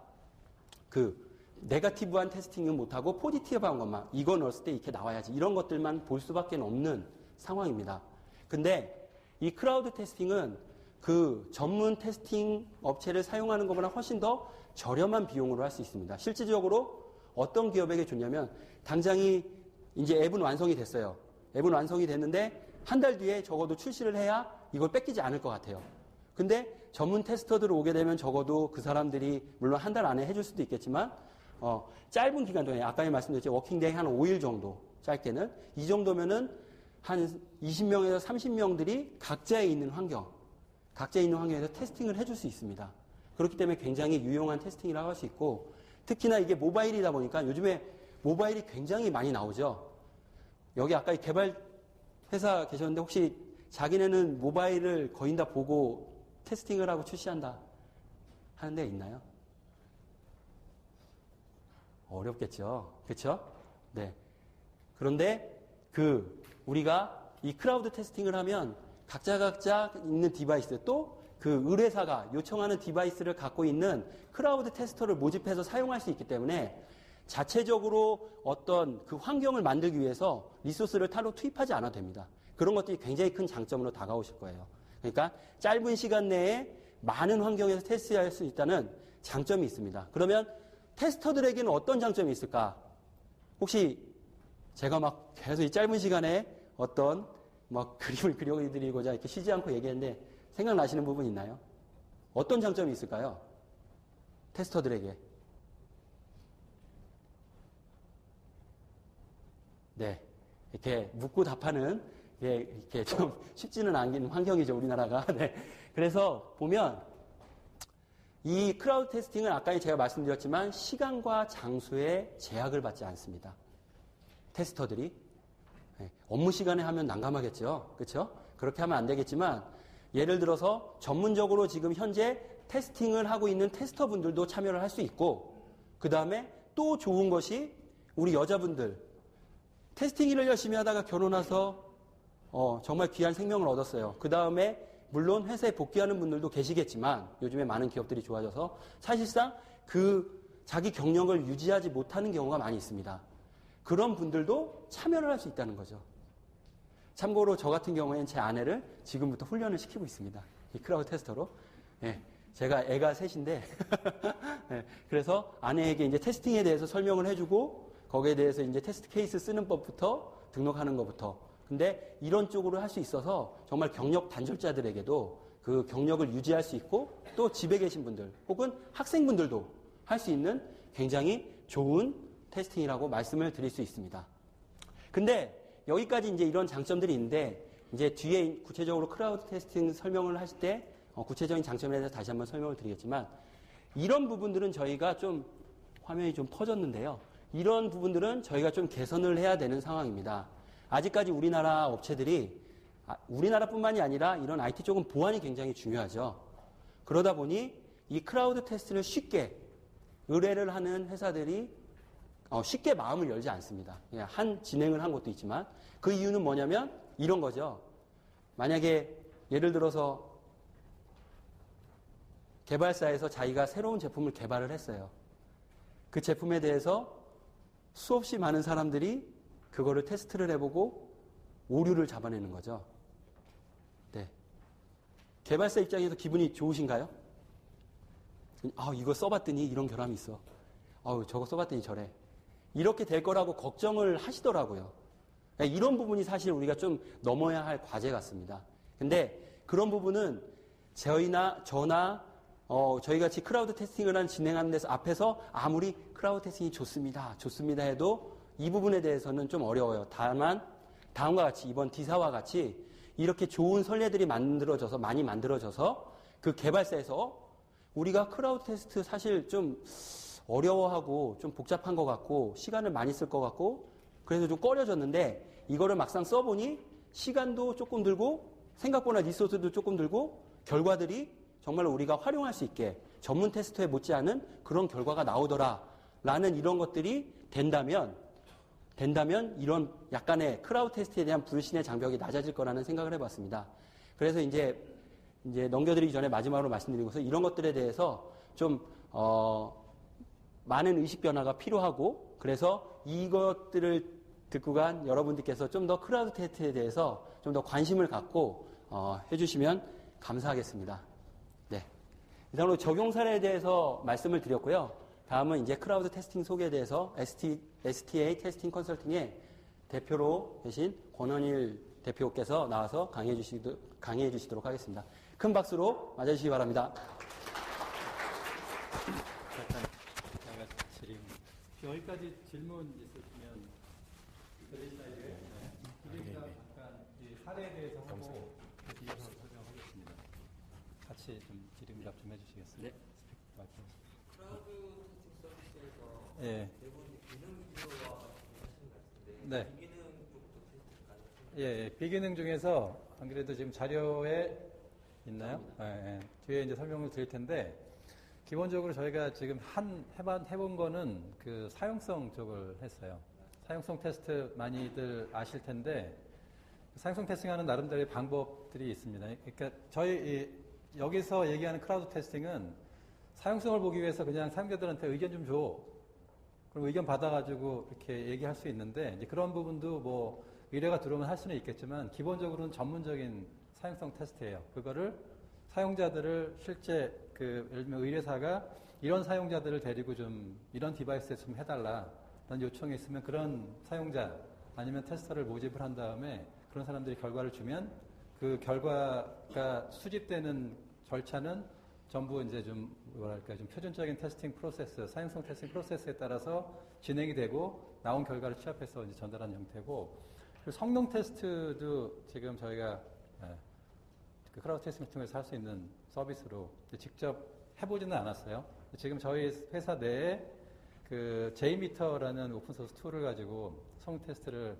S1: 그 네거티브한 테스팅은 못하고 포지티브한 것만 이거 넣었을 때 이렇게 나와야지 이런 것들만 볼 수밖에 없는 상황입니다. 근데 이 크라우드 테스팅은 그 전문 테스팅 업체를 사용하는 것보다 훨씬 더 저렴한 비용으로 할 수 있습니다. 실질적으로 어떤 기업에게 좋냐면 당장이 이제 앱은 완성이 됐어요. 앱은 완성이 됐는데 한 달 뒤에 적어도 출시를 해야 이걸 뺏기지 않을 것 같아요. 근데 전문 테스터들 오게 되면 적어도 그 사람들이 물론 한 달 안에 해줄 수도 있겠지만 짧은 기간 동안에 아까 말씀드렸죠. 워킹데이 한 5일 정도 짧게는 이 정도면은 한 20명에서 30명들이 각자에 있는 환경에서 테스팅을 해줄 수 있습니다. 그렇기 때문에 굉장히 유용한 테스팅이라고 할 수 있고 특히나 이게 모바일이다 보니까 요즘에 모바일이 굉장히 많이 나오죠. 여기 아까 개발 회사 계셨는데 혹시 자기네는 모바일을 거의 다 보고 테스팅을 하고 출시한다 하는 데 있나요? 어렵겠죠. 그렇죠? 네. 그런데 우리가 이 크라우드 테스팅을 하면 각자 있는 디바이스 또 그 의뢰사가 요청하는 디바이스를 갖고 있는 크라우드 테스터를 모집해서 사용할 수 있기 때문에 자체적으로 어떤 그 환경을 만들기 위해서 리소스를 따로 투입하지 않아도 됩니다. 그런 것들이 굉장히 큰 장점으로 다가오실 거예요. 그러니까 짧은 시간 내에 많은 환경에서 테스트할 수 있다는 장점이 있습니다. 그러면 테스터들에게는 어떤 장점이 있을까? 혹시 제가 막 계속 이 짧은 시간에 어떤 막 그림을 그려드리고자 이렇게 쉬지 않고 얘기했는데 생각나시는 부분 있나요? 어떤 장점이 있을까요? 테스터들에게. 네. 이렇게 묻고 답하는 이렇게 좀 쉽지는 않은 환경이죠, 우리나라가. 네. 그래서 보면 이 크라우드 테스팅은 아까 제가 말씀드렸지만 시간과 장소에 제약을 받지 않습니다. 테스터들이. 네. 업무 시간에 하면 난감하겠죠. 그렇죠? 그렇게 하면 안 되겠지만 예를 들어서 전문적으로 지금 현재 테스팅을 하고 있는 테스터분들도 참여를 할 수 있고 그 다음에 또 좋은 것이 우리 여자분들 테스팅 일을 열심히 하다가 결혼해서 정말 귀한 생명을 얻었어요. 그 다음에 물론 회사에 복귀하는 분들도 계시겠지만 요즘에 많은 기업들이 좋아져서 사실상 자기 경력을 유지하지 못하는 경우가 많이 있습니다. 그런 분들도 참여를 할 수 있다는 거죠. 참고로 저 같은 경우에는 제 아내를 지금부터 훈련을 시키고 있습니다. 이 크라우드 테스터로. 네, 제가 애가 셋인데 네, 그래서 아내에게 이제 테스팅에 대해서 설명을 해주고 거기에 대해서 이제 테스트 케이스 쓰는 법부터 등록하는 것부터. 근데 이런 쪽으로 할 수 있어서 정말 경력 단절자들에게도 그 경력을 유지할 수 있고 또 집에 계신 분들 혹은 학생분들도 할 수 있는 굉장히 좋은 테스팅이라고 말씀을 드릴 수 있습니다. 근데 여기까지 이제 이런 장점들이 있는데 이제 뒤에 구체적으로 크라우드 테스팅 설명을 하실 때 구체적인 장점에 대해서 다시 한번 설명을 드리겠지만 이런 부분들은 저희가 좀 화면이 좀 퍼졌는데요. 이런 부분들은 저희가 좀 개선을 해야 되는 상황입니다. 아직까지 우리나라 업체들이 우리나라뿐만이 아니라 이런 IT 쪽은 보안이 굉장히 중요하죠. 그러다 보니 이 크라우드 테스트를 쉽게 의뢰를 하는 회사들이 쉽게 마음을 열지 않습니다. 진행을 한 것도 있지만 그 이유는 뭐냐면 이런 거죠. 만약에 예를 들어서 개발사에서 자기가 새로운 제품을 개발을 했어요. 그 제품에 대해서 수없이 많은 사람들이 그거를 테스트를 해보고 오류를 잡아내는 거죠. 네. 개발사 입장에서 기분이 좋으신가요? 이거 써봤더니 이런 결함이 있어. 저거 써봤더니 저래. 이렇게 될 거라고 걱정을 하시더라고요. 이런 부분이 사실 우리가 좀 넘어야 할 과제 같습니다. 근데 그런 부분은 저나 저희 같이 크라우드 테스팅을 진행하는 데서 앞에서 아무리 크라우드 테스팅이 좋습니다 해도 이 부분에 대해서는 좀 어려워요. 다만 다음과 같이 이번 D사와 같이 이렇게 좋은 선례들이 많이 만들어져서 그 개발사에서 우리가 크라우드 테스트 사실 좀 어려워하고 좀 복잡한 것 같고 시간을 많이 쓸 것 같고 그래서 좀 꺼려졌는데 이거를 막상 써보니 시간도 조금 들고 생각보다 리소스도 조금 들고 결과들이 정말 우리가 활용할 수 있게 전문 테스트에 못지않은 그런 결과가 나오더라라는 이런 것들이 된다면 이런 약간의 크라우드 테스트에 대한 불신의 장벽이 낮아질 거라는 생각을 해봤습니다. 그래서 이제 넘겨드리기 전에 마지막으로 말씀드린 것은 이런 것들에 대해서 좀 많은 의식 변화가 필요하고 그래서 이것들을 듣고 간 여러분들께서 좀 더 크라우드 테스트에 대해서 좀 더 관심을 갖고 해주시면 감사하겠습니다. 네. 이상으로 적용 사례에 대해서 말씀을 드렸고요. 다음은 이제 크라우드 테스팅 소개에 대해서 STA 테스팅 컨설팅의 대표로 계신 권원일 대표께서 나와서 강의해 주시도록 하겠습니다. 큰 박수로 맞아주시기 바랍니다.
S2: 잠깐 제가 여기까지 질문 있으시면 드리시나요? 드리니까 잠깐 이 사례에 대해서 하고 뒤에서 설명하겠습니다. 같이 좀 질의응답 좀 해주시겠어요?
S1: 네.
S3: 크라우드 테스팅 서비스에서
S2: 예.
S3: 대부분 기능 위주로 하시는 것 같은데
S2: 네.
S3: 비기능 쪽도 테스트 가능하신가요?
S2: 예, 비기능 중에서 안 그래도 지금 자료에 있나요? 예, 예. 뒤에 이제 설명을 드릴 텐데 기본적으로 저희가 지금 해본 거는 그 사용성 쪽을 했어요. 사용성 테스트 많이들 아실 텐데 사용성 테스팅하는 나름대로의 방법들이 있습니다. 그러니까 여기서 얘기하는 크라우드 테스팅은 사용성을 보기 위해서 그냥 사용자들한테 의견 좀 줘. 그럼 의견 받아가지고 이렇게 얘기할 수 있는데 이제 그런 부분도 뭐 의뢰가 들어오면 할 수는 있겠지만 기본적으로는 전문적인 사용성 테스트예요. 그거를 사용자들을 실제 예를 들면 의뢰사가 이런 사용자들을 데리고 좀 이런 디바이스에 좀 해달라 라는 요청이 있으면 그런 사용자 아니면 테스터를 모집을 한 다음에 그런 사람들이 결과를 주면 그 결과가 수집되는 절차는 전부 이제 좀 표준적인 테스팅 프로세스, 사용성 테스팅 프로세스에 따라서 진행이 되고 나온 결과를 취합해서 이제 전달하는 형태고 그리고 성능 테스트도 지금 저희가 그 크라우드 테스팅 같은 걸해서 할 수 있는 서비스로 직접 해보지는 않았어요. 지금 저희 회사 내에 그 Jmeter라는 오픈소스 툴을 가지고 성능 테스트를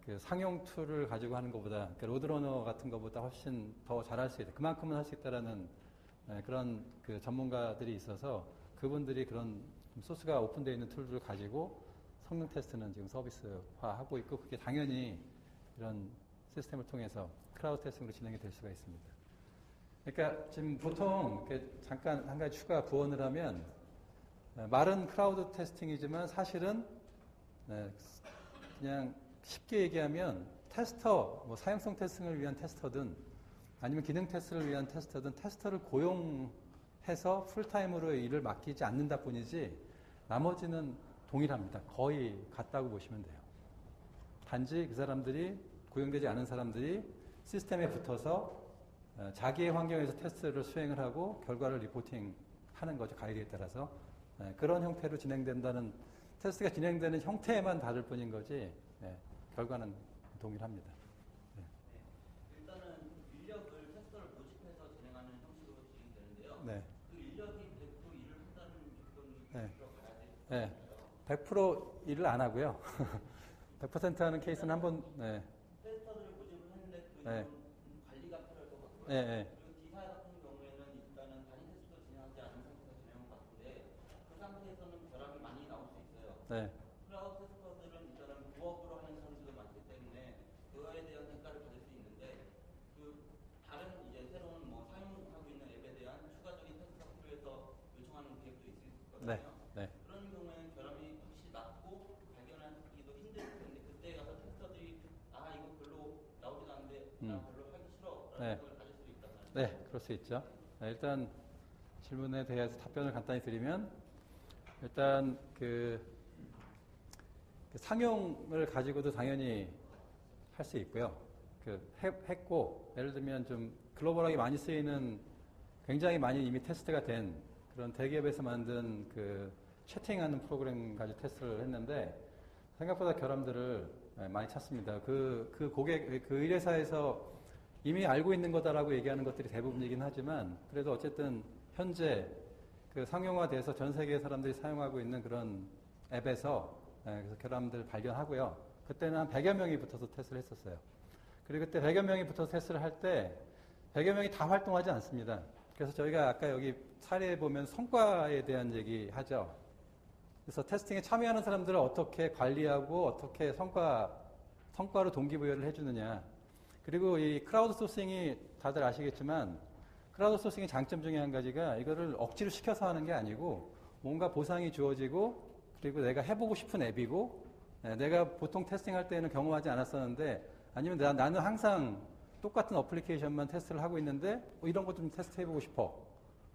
S2: 그 상용 툴을 가지고 하는 것보다 그러니까 로드러너 같은 것보다 훨씬 더 잘할 수 있다. 그만큼은 할 수 있다라는 그런 그 전문가들이 있어서 그분들이 그런 소스가 오픈되어 있는 툴들을 가지고 성능 테스트는 지금 서비스화하고 있고 그게 당연히 이런 시스템을 통해서 크라우드 테스팅으로 진행이 될 수가 있습니다. 그러니까 지금 보통 잠깐 한 가지 추가 부언을 하면 말은 크라우드 테스팅이지만 사실은 그냥 쉽게 얘기하면 테스터, 뭐 사용성 테스팅을 위한 테스터든 아니면 기능 테스트를 위한 테스터든 테스터를 고용해서 풀타임으로 일을 맡기지 않는다 뿐이지 나머지는 동일합니다. 거의 같다고 보시면 돼요. 단지 그 사람들이 고용되지 않은 사람들이 시스템에 붙어서 자기의 환경에서 테스트를 수행을 하고 결과를 리포팅하는 거죠. 가이드에 따라서. 그런 형태로 진행된다는 테스트가 진행되는 형태만 다를 뿐인 거지 결과는 동일합니다.
S3: 네. 일단은 인력을 테스터를 모집해서 진행하는 형식으로 진행되는데요.
S2: 네.
S3: 그 인력이 100% 일을 한다는 조건이
S2: 네.
S3: 들어가야
S2: 네.
S3: 되나요?
S2: 100% 일을 안 하고요. 100% 하는 케이스는 한 번,
S3: 테스터들을 모집을 했는데 그
S2: 네.
S3: 관리가 필요할 것 같고요.
S2: 네.
S3: 그리고 기사 같은 경우에는 일단은 단위 테스트도 진행하지 않은 상태에서 진행한 것 같은데 그 상태에서는 결함이 많이 나올 수 있어요.
S2: 네.
S3: 크라우드 테스터들은 일단은 부업으로 하는 사람들도 많기 때문에 그거에 대한 대가를 받을 수 있는데 그 다른 이제 새로운 뭐 사용하고 있는 앱에 대한 추가적인 테스트가 필요해서 요청하는 계획도 있을 거거든요.
S2: 네. 네.
S3: 그런 경우에는 결함이 확실히 낮고 발견하기도 힘들 텐데 그때 가서 테스터들이 이거 별로 나오지도 않는데 나 별로 하기 싫어라는
S2: 네.
S3: 생각을 가질 수도 있단 말이에요.
S2: 네, 그럴 수 있죠. 일단 질문에 대해서 답변을 간단히 드리면 일단 그 상용을 가지고도 당연히 할 수 있고요. 했고 예를 들면 좀 글로벌하게 많이 쓰이는 굉장히 많이 이미 테스트가 된 그런 대기업에서 만든 그 채팅하는 프로그램 가지고 테스트를 했는데 생각보다 결함들을 많이 찾습니다. 그 고객, 그 의뢰사에서 이미 알고 있는 거다라고 얘기하는 것들이 대부분이긴 하지만 그래도 어쨌든 현재 그 상용화돼서 전 세계 사람들이 사용하고 있는 그런 앱에서 그래서 결함들 발견하고요. 그때는 한 100여 명이 붙어서 테스트를 했었어요. 그리고 그때 100여 명이 붙어서 테스트를 할 때 100여 명이 다 활동하지 않습니다. 그래서 저희가 아까 여기 사례에 보면 성과에 대한 얘기 하죠. 그래서 테스팅에 참여하는 사람들을 어떻게 관리하고 어떻게 성과로 동기부여를 해주느냐. 그리고 이 크라우드 소싱이 다들 아시겠지만 크라우드 소싱의 장점 중에 한 가지가 이거를 억지로 시켜서 하는 게 아니고 뭔가 보상이 주어지고 그리고 내가 해보고 싶은 앱이고 내가 보통 테스팅할 때는 경험하지 않았었는데 아니면 나는 항상 똑같은 어플리케이션만 테스트를 하고 있는데 이런 것 좀 테스트해보고 싶어.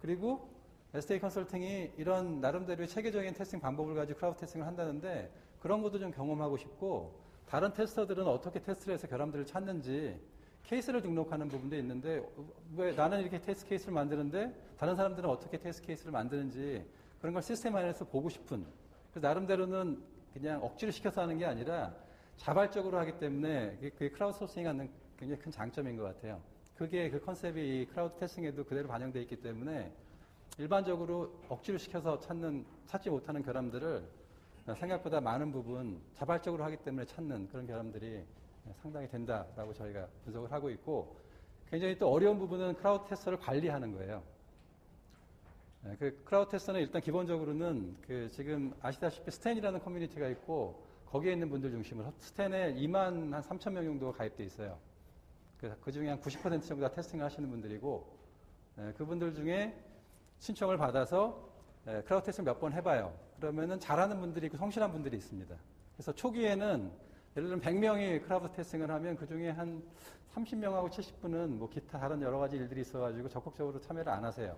S2: 그리고 STA 컨설팅이 이런 나름대로의 체계적인 테스팅 방법을 가지고 크라우드 테스팅을 한다는데 그런 것도 좀 경험하고 싶고 다른 테스터들은 어떻게 테스트를 해서 결함들을 찾는지 케이스를 등록하는 부분도 있는데 왜 나는 이렇게 테스트 케이스를 만드는데 다른 사람들은 어떻게 테스트 케이스를 만드는지 그런 걸 시스템 안에서 보고 싶은 그래서 나름대로는 그냥 억지로 시켜서 하는 게 아니라 자발적으로 하기 때문에 그게 크라우드 소싱이 갖는 굉장히 큰 장점인 것 같아요. 그게 그 컨셉이 이 크라우드 테스팅에도 그대로 반영되어 있기 때문에 일반적으로 억지로 시켜서 찾지 못하는 결함들을 생각보다 많은 부분 자발적으로 하기 때문에 찾는 그런 결함들이 상당히 된다라고 저희가 분석을 하고 있고 굉장히 또 어려운 부분은 크라우드 테스터를 관리하는 거예요. 그 크라우드 테스터는 일단 기본적으로는 그 지금 아시다시피 스탠이라는 커뮤니티가 있고 거기에 있는 분들 중심으로 스탠에 2만 한 3천 명 정도가 가입돼 있어요. 그 중에 한 90% 정도 다 테스팅을 하시는 분들이고 그분들 중에 신청을 받아서 크라우드 테스팅 몇 번 해봐요. 그러면은 잘하는 분들이 있고 성실한 분들이 있습니다. 그래서 초기에는 예를 들면 100명이 크라우드 테스팅을 하면 그 중에 한 30명하고 70분은 뭐 기타 다른 여러 가지 일들이 있어가지고 적극적으로 참여를 안 하세요.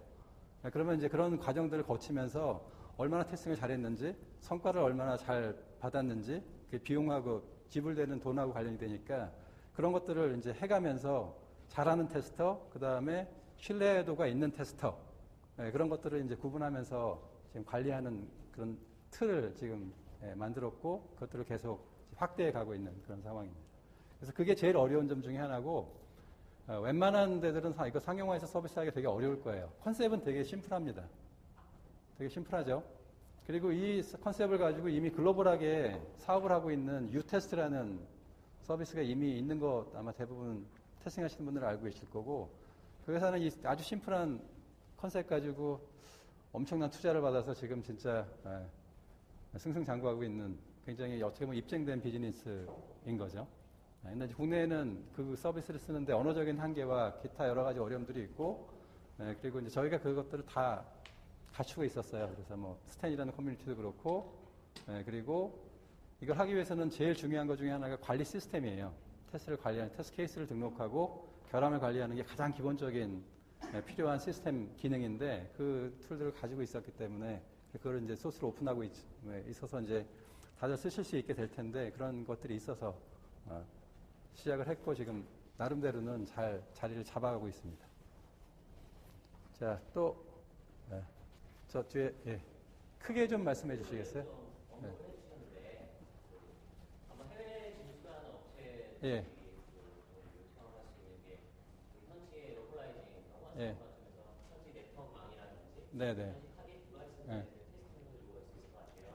S2: 그러면 이제 그런 과정들을 거치면서 얼마나 테스팅을 잘했는지, 성과를 얼마나 잘 받았는지, 그 비용하고 지불되는 돈하고 관련이 되니까 그런 것들을 이제 해가면서 잘하는 테스터, 그 다음에 신뢰도가 있는 테스터, 그런 것들을 이제 구분하면서 지금 관리하는 그런 틀을 지금 만들었고 그것들을 계속 확대해 가고 있는 그런 상황입니다. 그래서 그게 제일 어려운 점 중에 하나고 웬만한 데들은 이거 상용화해서 서비스하기 되게 어려울 거예요. 컨셉은 되게 심플합니다. 되게 심플하죠. 그리고 이 컨셉을 가지고 이미 글로벌하게 사업을 하고 있는 유테스트라는 서비스가 이미 있는 거 아마 대부분 테스팅하시는 분들은 알고 계실 거고 그 회사는 이 아주 심플한 컨셉 가지고 엄청난 투자를 받아서 지금 진짜 승승장구하고 있는 굉장히 어떻게 보면 입증된 비즈니스인 거죠. 근데 국내에는 그 서비스를 쓰는데 언어적인 한계와 기타 여러 가지 어려움들이 있고 그리고 이제 저희가 그것들을 다 갖추고 있었어요. 그래서 뭐 스탠이라는 커뮤니티도 그렇고 그리고 이걸 하기 위해서는 제일 중요한 것 중에 하나가 관리 시스템이에요. 테스트를 관리하는 테스트 케이스를 등록하고 결함을 관리하는 게 가장 기본적인 필요한 시스템 기능인데 그 툴들을 가지고 있었기 때문에 그걸 이제 소스로 오픈하고 있어서 이제 다들 쓰실 수 있게 될 텐데 그런 것들이 있어서 시작을 했고 지금 나름대로는 잘 자리를 잡아가고 있습니다. 자, 또 저 뒤에 크게 좀 말씀해 주시겠어요? 예. 예. 네네. 네.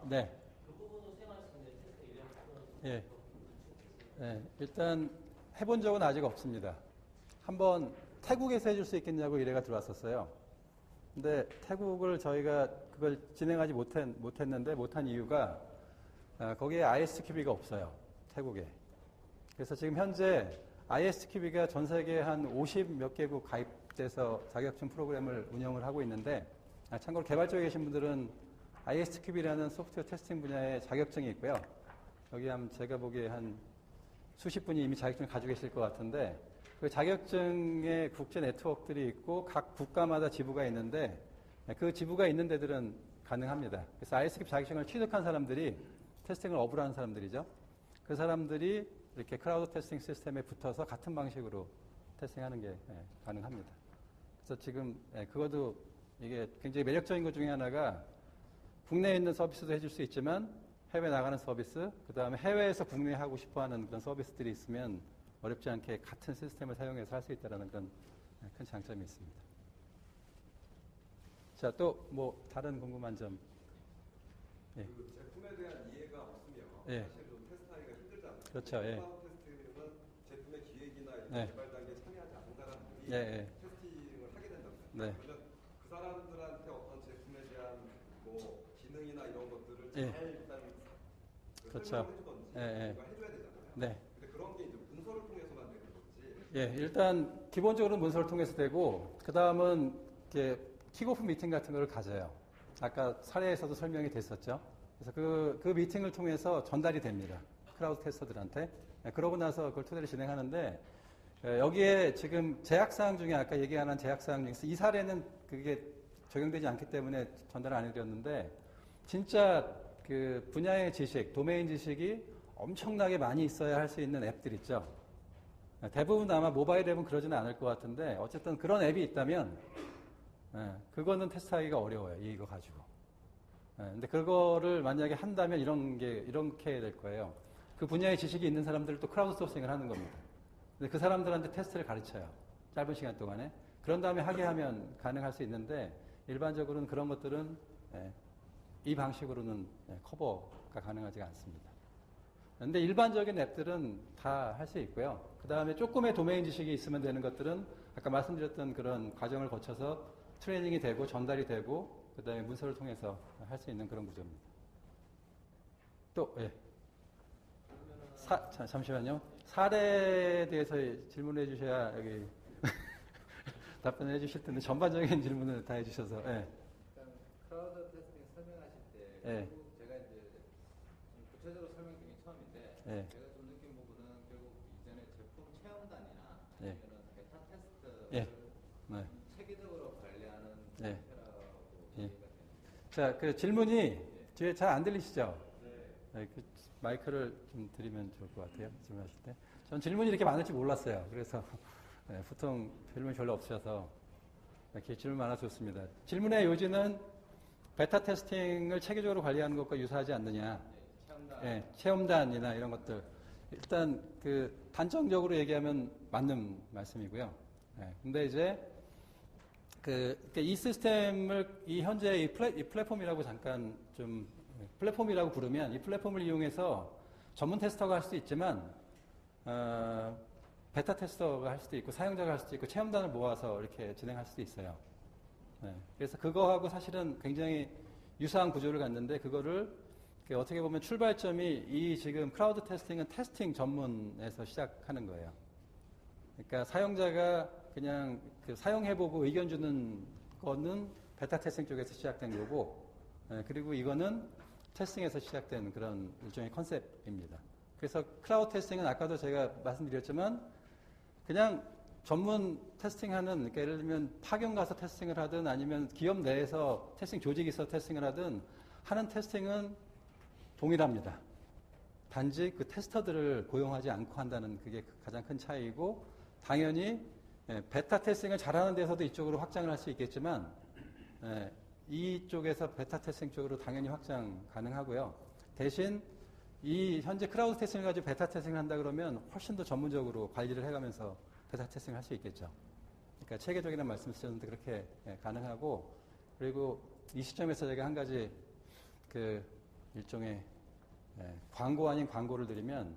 S2: 네. 예. 네. 일단 해본 적은 아직 없습니다. 한번 태국에서 해줄 수 있겠냐고 의뢰가 들어왔었어요. 근데 태국을 저희가 그걸 진행하지 못한 이유가 거기에 ISQB가 없어요. 태국에. 그래서 지금 현재 ISQB가 전 세계 한 50 몇 개국 가입돼서 자격증 프로그램을 운영을 하고 있는데 참고로 개발 쪽에 계신 분들은 ISQB라는 소프트웨어 테스팅 분야의 자격증이 있고요. 여기 제가 보기에 한 수십 분이 이미 자격증을 가지고 계실 것 같은데 그 자격증의 국제 네트워크들이 있고 각 국가마다 지부가 있는데 그 지부가 있는 데들은 가능합니다. 그래서 ISQB 자격증을 취득한 사람들이 테스팅을 업으로 하는 사람들이죠. 그 사람들이 이렇게 크라우드 테스팅 시스템에 붙어서 같은 방식으로 테스팅하는 게 가능합니다. 그래서 지금 그것도 이게 굉장히 매력적인 것 중에 하나가 국내에 있는 서비스도 해줄 수 있지만 해외 나가는 서비스, 그 다음에 해외에서 국내에 하고 싶어 하는 그런 서비스들이 있으면 어렵지 않게 같은 시스템을 사용해서 할 수 있다는 그런 큰 장점이 있습니다. 자, 또 뭐 다른 궁금한 점. 예.
S4: 그 제품에 대한 이해가 없으면
S2: 예.
S4: 사실 좀 테스트하기가 힘들잖아요.
S2: 그렇죠. 예.
S4: 클라우드 테스팅은 제품의 기획이나 이런
S2: 네.
S4: 개발 단계에 참여하지 않은 사람들이
S2: 예.
S4: 테스팅을 하게 된다고
S2: 네.
S4: 그러면 그 사람들한테 어떤 제품에 대한 뭐 기능이나 이런 것들을
S2: 예.
S4: 잘 일단
S2: 그렇죠.
S4: 설명을 해주던지
S2: 예.
S4: 뭔가 해줘야 되잖아요.
S2: 네.
S4: 근데 그런 게 이제 문서를 통해서만 되는 건지.
S2: 예, 일단 기본적으로 문서를 통해서 되고 그 다음은 이렇게 킥오프 미팅 같은 거를 가져요. 아까 사례에서도 설명이 됐었죠. 그래서 그 미팅을 통해서 전달이 됩니다. 크라우드 테스터들한테. 그러고 나서 그걸 토대로 진행하는데 여기에 지금 제약사항 중에 아까 얘기하는 제약사항 중에서 이 사례는 그게 적용되지 않기 때문에 전달을 안 해드렸는데 진짜 그 분야의 지식, 도메인 지식이 엄청나게 많이 있어야 할 수 있는 앱들 있죠. 대부분 아마 모바일 앱은 그러지는 않을 것 같은데 어쨌든 그런 앱이 있다면 그거는 테스트하기가 어려워요. 이거 가지고. 근데 그거를 만약에 한다면 이렇게 될 거예요. 그 분야의 지식이 있는 사람들을 또 크라우드 소싱을 하는 겁니다. 근데 그 사람들한테 테스트를 가르쳐요. 짧은 시간 동안에. 그런 다음에 하게 하면 가능할 수 있는데 일반적으로는 그런 것들은 이 방식으로는 커버가 가능하지가 않습니다. 근데 일반적인 앱들은 다 할 수 있고요. 그 다음에 조금의 도메인 지식이 있으면 되는 것들은 아까 말씀드렸던 그런 과정을 거쳐서 트레이닝이 되고 전달이 되고 그 다음에 문서를 통해서 할 수 있는 그런 구조입니다. 또, 잠시만요. 사례에 대해서 질문해 주셔야 여기 답변해 주실 텐데 전반적인 질문을 다 해주셔서.
S5: 일단 크라우드 테스팅 설명하실 때 결국 제가 이제 좀 구체적으로 설명드린 게 처음인데 제가 좀 느낀 부분은 결국 이전에 제품 체험단이나 이런 베타 테스트를 체계적으로 관리하는 형태라고 얘기가 됩니다.
S2: 자, 그 질문이 뒤에 잘 안 들리시죠? 그 마이크를 좀 드리면 좋을 것 같아요. 질문하실 때. 전 질문이 이렇게 많을 줄 몰랐어요. 그래서 보통 질문이 별로 없으셔서 이렇게 질문 많아서 좋습니다. 질문의 요지는 베타 테스팅을 체계적으로 관리하는 것과 유사하지 않느냐. 체험단이나 이런 것들. 일단 그 단정적으로 얘기하면 맞는 말씀이고요. 근데 이제 이 시스템을 현재 이 플랫폼이라고 잠깐 좀 플랫폼이라고 부르면 이 플랫폼을 이용해서 전문 테스터가 할 수도 있지만 베타 테스터가 할 수도 있고 사용자가 할 수도 있고 체험단을 모아서 이렇게 진행할 수도 있어요. 그래서 그거하고 사실은 굉장히 유사한 구조를 갖는데 그거를 어떻게 보면 출발점이 이 지금 크라우드 테스팅은 테스팅 전문에서 시작하는 거예요. 그러니까 사용자가 그냥 사용해보고 의견 주는 거는 베타 테스팅 쪽에서 시작된 거고 그리고 이거는 테스팅에서 시작된 그런 일종의 컨셉입니다. 그래서 크라우드 테스팅은 아까도 제가 말씀드렸지만 그냥 전문 테스팅하는, 그러니까 예를 들면 파견 가서 테스팅을 하든 아니면 기업 내에서 테스팅 조직이 있어 테스팅을 하든 하는 테스팅은 동일합니다. 단지 그 테스터들을 고용하지 않고 한다는 그게 가장 큰 차이이고 당연히 베타 테스팅을 잘하는 데서도 이쪽으로 확장을 할 수 있겠지만 이쪽에서 베타 테스팅 쪽으로 당연히 확장 가능하고요. 대신 이 현재 크라우드 테스팅을 가지고 베타 테스팅을 한다 그러면 훨씬 더 전문적으로 관리를 해가면서 베타 테스팅을 할 수 있겠죠. 그러니까 체계적이라는 말씀 주셨는데 그렇게 가능하고 그리고 이 시점에서 제가 한 가지 일종의 광고 아닌 광고를 드리면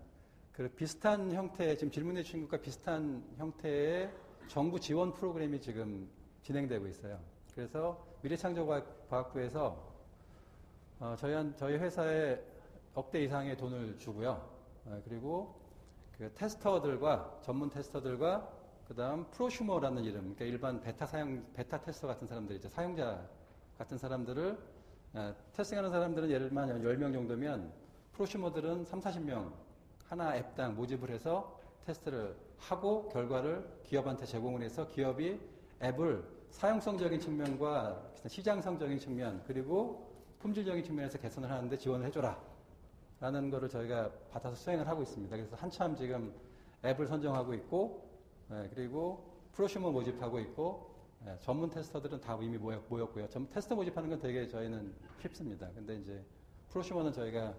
S2: 비슷한 형태 지금 질문해 주신 것과 비슷한 형태의 정부 지원 프로그램이 지금 진행되고 있어요. 그래서 미래창조과학부에서 저희 회사에 억대 이상의 돈을 주고요. 그리고 그 테스터들과 전문 테스터들과 그다음 프로슈머라는 이름, 그러니까 일반 베타 테스터 같은 사람들이죠. 사용자 같은 사람들을 테스팅하는 사람들은 예를 들면 10명 정도면 프로슈머들은 30-40명 하나 앱당 모집을 해서 테스트를 하고 결과를 기업한테 제공을 해서 기업이 앱을 사용성적인 측면과 시장성적인 측면 그리고 품질적인 측면에서 개선을 하는데 지원을 해줘라 라는 거를 저희가 받아서 수행을 하고 있습니다. 그래서 한참 지금 앱을 선정하고 있고 그리고 프로슈머 모집하고 있고 전문 테스터들은 다 이미 모였고요. 전문 테스터 모집하는 건 되게 저희는 쉽습니다. 근데 이제 프로슈머는 저희가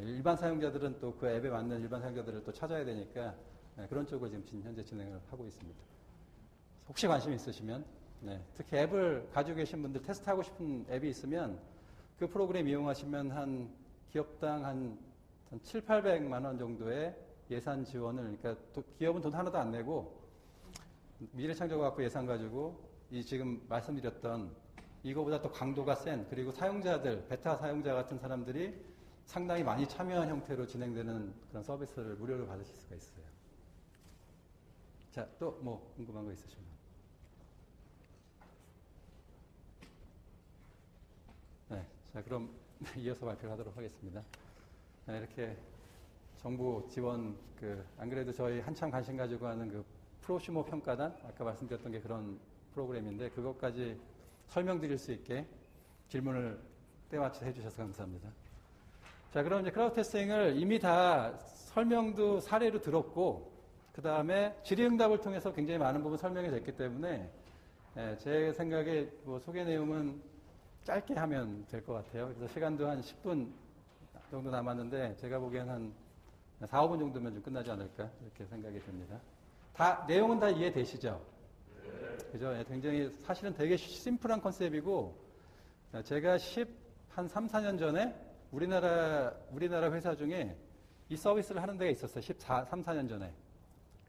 S2: 일반 사용자들은 또 그 앱에 맞는 일반 사용자들을 또 찾아야 되니까 그런 쪽을 지금 현재 진행을 하고 있습니다. 혹시 관심 있으시면 특히 앱을 가지고 계신 분들 테스트하고 싶은 앱이 있으면 그 프로그램 이용하시면 한 기업당 한 700~800만 원 정도의 예산 지원을 그러니까 기업은 돈 하나도 안 내고 미래창조과학부 예산 가지고 이 지금 말씀드렸던 이거보다 또 강도가 센 그리고 사용자들 베타 사용자 같은 사람들이 상당히 많이 참여한 형태로 진행되는 그런 서비스를 무료로 받으실 수가 있어요. 자, 또 뭐 궁금한 거 있으시면. 자, 그럼 이어서 발표를 하도록 하겠습니다. 이렇게 정부 지원 안 그래도 저희 한참 관심 가지고 하는 프로슈머 평가단 아까 말씀드렸던 게 그런 프로그램인데 그것까지 설명드릴 수 있게 질문을 때맞춰 해주셔서 감사합니다. 자, 그럼 이제 크라우드 테스팅을 이미 다 설명도 사례로 들었고 그 다음에 질의응답을 통해서 굉장히 많은 부분 설명이 됐기 때문에 제 생각에 뭐 소개 내용은 짧게 하면 될 것 같아요. 그래서 시간도 한 10분 정도 남았는데 제가 보기엔 한 4, 5분 정도면 좀 끝나지 않을까 이렇게 생각이 듭니다. 내용은 다 이해되시죠? 그죠? 굉장히 사실은 되게 심플한 컨셉이고 제가 한 3, 4년 전에 우리나라 회사 중에 이 서비스를 하는 데가 있었어요. 3, 4년 전에.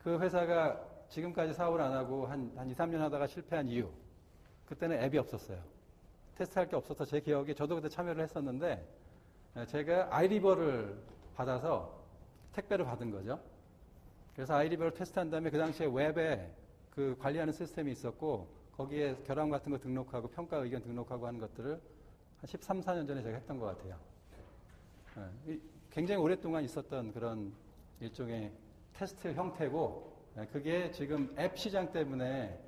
S2: 그 회사가 지금까지 사업을 안 하고 한 2, 3년 하다가 실패한 이유. 그때는 앱이 없었어요. 테스트할 게 없어서 제 기억에 저도 그때 참여를 했었는데 제가 아이리버를 받아서 택배를 받은 거죠. 그래서 아이리버를 테스트한 다음에 그 당시에 웹에 그 관리하는 시스템이 있었고 거기에 결함 같은 거 등록하고 평가 의견 등록하고 하는 것들을 한 13, 14년 전에 제가 했던 것 같아요. 굉장히 오랫동안 있었던 그런 일종의 테스트 형태고 그게 지금 앱 시장 때문에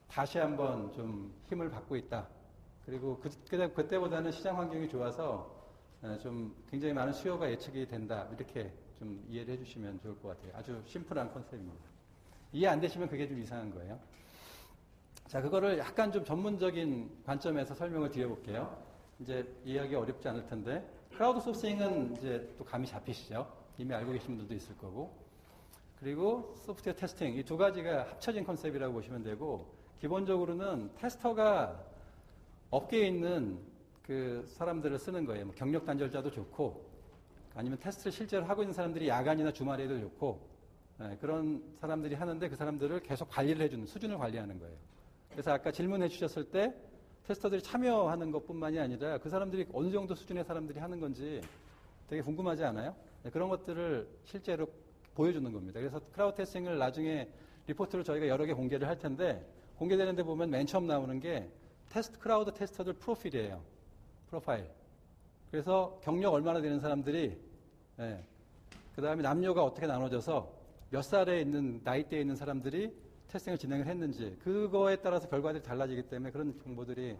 S2: 다시 한번 좀 힘을 받고 있다. 그리고 그때보다는 시장 환경이 좋아서 좀 굉장히 많은 수요가 예측이 된다. 이렇게 좀 이해를 해주시면 좋을 것 같아요. 아주 심플한 컨셉입니다. 이해 안 되시면 그게 좀 이상한 거예요. 자, 그거를 약간 좀 전문적인 관점에서 설명을 드려볼게요. 이제 이해하기 어렵지 않을 텐데, 크라우드 소싱은 이제 또 감이 잡히시죠? 이미 알고 계신 분들도 있을 거고. 그리고 소프트웨어 테스팅, 이 두 가지가 합쳐진 컨셉이라고 보시면 되고, 기본적으로는 테스터가 업계에 있는 그 사람들을 쓰는 거예요. 뭐 경력 단절자도 좋고, 아니면 테스트를 실제로 하고 있는 사람들이 야간이나 주말에도 좋고, 그런 사람들이 하는데 그 사람들을 계속 관리를 해주는, 수준을 관리하는 거예요. 그래서 아까 질문해 주셨을 때 테스터들이 참여하는 것뿐만이 아니라 그 사람들이 어느 정도 수준의 사람들이 하는 건지 되게 궁금하지 않아요? 그런 것들을 실제로 보여주는 겁니다. 그래서 크라우드 테스팅을 나중에 리포트를 저희가 여러 개 공개를 할 텐데 공개되는 데 보면 맨 처음 나오는 게 크라우드 테스터들 프로필이에요. 프로파일. 그래서 경력 얼마나 되는 사람들이, 그 다음에 남녀가 어떻게 나눠져서 몇 살에 있는, 나이대에 있는 사람들이 테스팅을 진행을 했는지, 그거에 따라서 결과들이 달라지기 때문에 그런 정보들이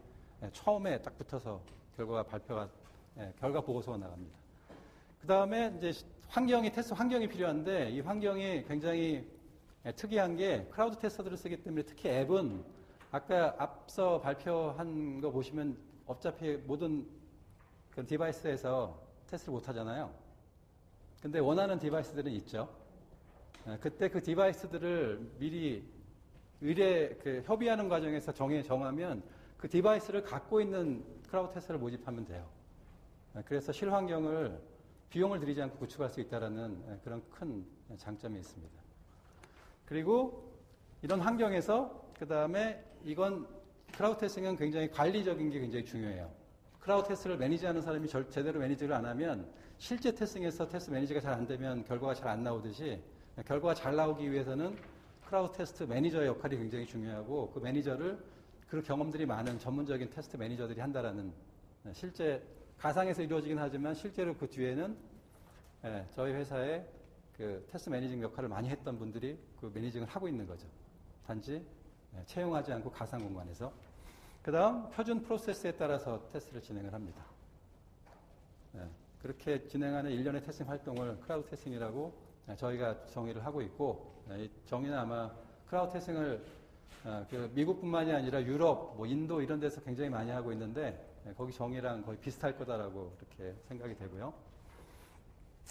S2: 처음에 딱 붙어서 결과 보고서가 나갑니다. 그 다음에 이제 테스트 환경이 필요한데, 이 환경이 굉장히 특이한 게 크라우드 테스터들을 쓰기 때문에 특히 앱은 아까 앞서 발표한 거 보시면 어차피 모든 그 디바이스에서 테스트를 못 하잖아요. 근데 원하는 디바이스들은 있죠. 그때 그 디바이스들을 미리 협의하는 과정에서 정하면 그 디바이스를 갖고 있는 크라우드 테스터를 모집하면 돼요. 그래서 실환경을 비용을 들이지 않고 구축할 수 있다는 그런 큰 장점이 있습니다. 그리고 이런 환경에서 그 다음에 이건 크라우드 테스팅은 굉장히 관리적인 게 굉장히 중요해요. 크라우드 테스트를 매니지하는 사람이 제대로 매니지를 안 하면 실제 테스팅에서 테스트 매니지가 잘 안 되면 결과가 잘 안 나오듯이 결과가 잘 나오기 위해서는 크라우드 테스트 매니저의 역할이 굉장히 중요하고 그 매니저를 그 경험들이 많은 전문적인 테스트 매니저들이 한다라는 실제 가상에서 이루어지긴 하지만 실제로 그 뒤에는 저희 회사의 그 테스트 매니징 역할을 많이 했던 분들이 그 매니징을 하고 있는 거죠. 단지 채용하지 않고 가상 공간에서. 그 다음 표준 프로세스에 따라서 테스트를 진행을 합니다. 그렇게 진행하는 일련의 테스팅 활동을 크라우드 테스팅이라고 저희가 정의를 하고 있고, 이 정의는 아마 크라우드 테스팅을 그 미국뿐만이 아니라 유럽, 뭐 인도 이런 데서 굉장히 많이 하고 있는데 거기 정의랑 거의 비슷할 거다라고 이렇게 생각이 되고요.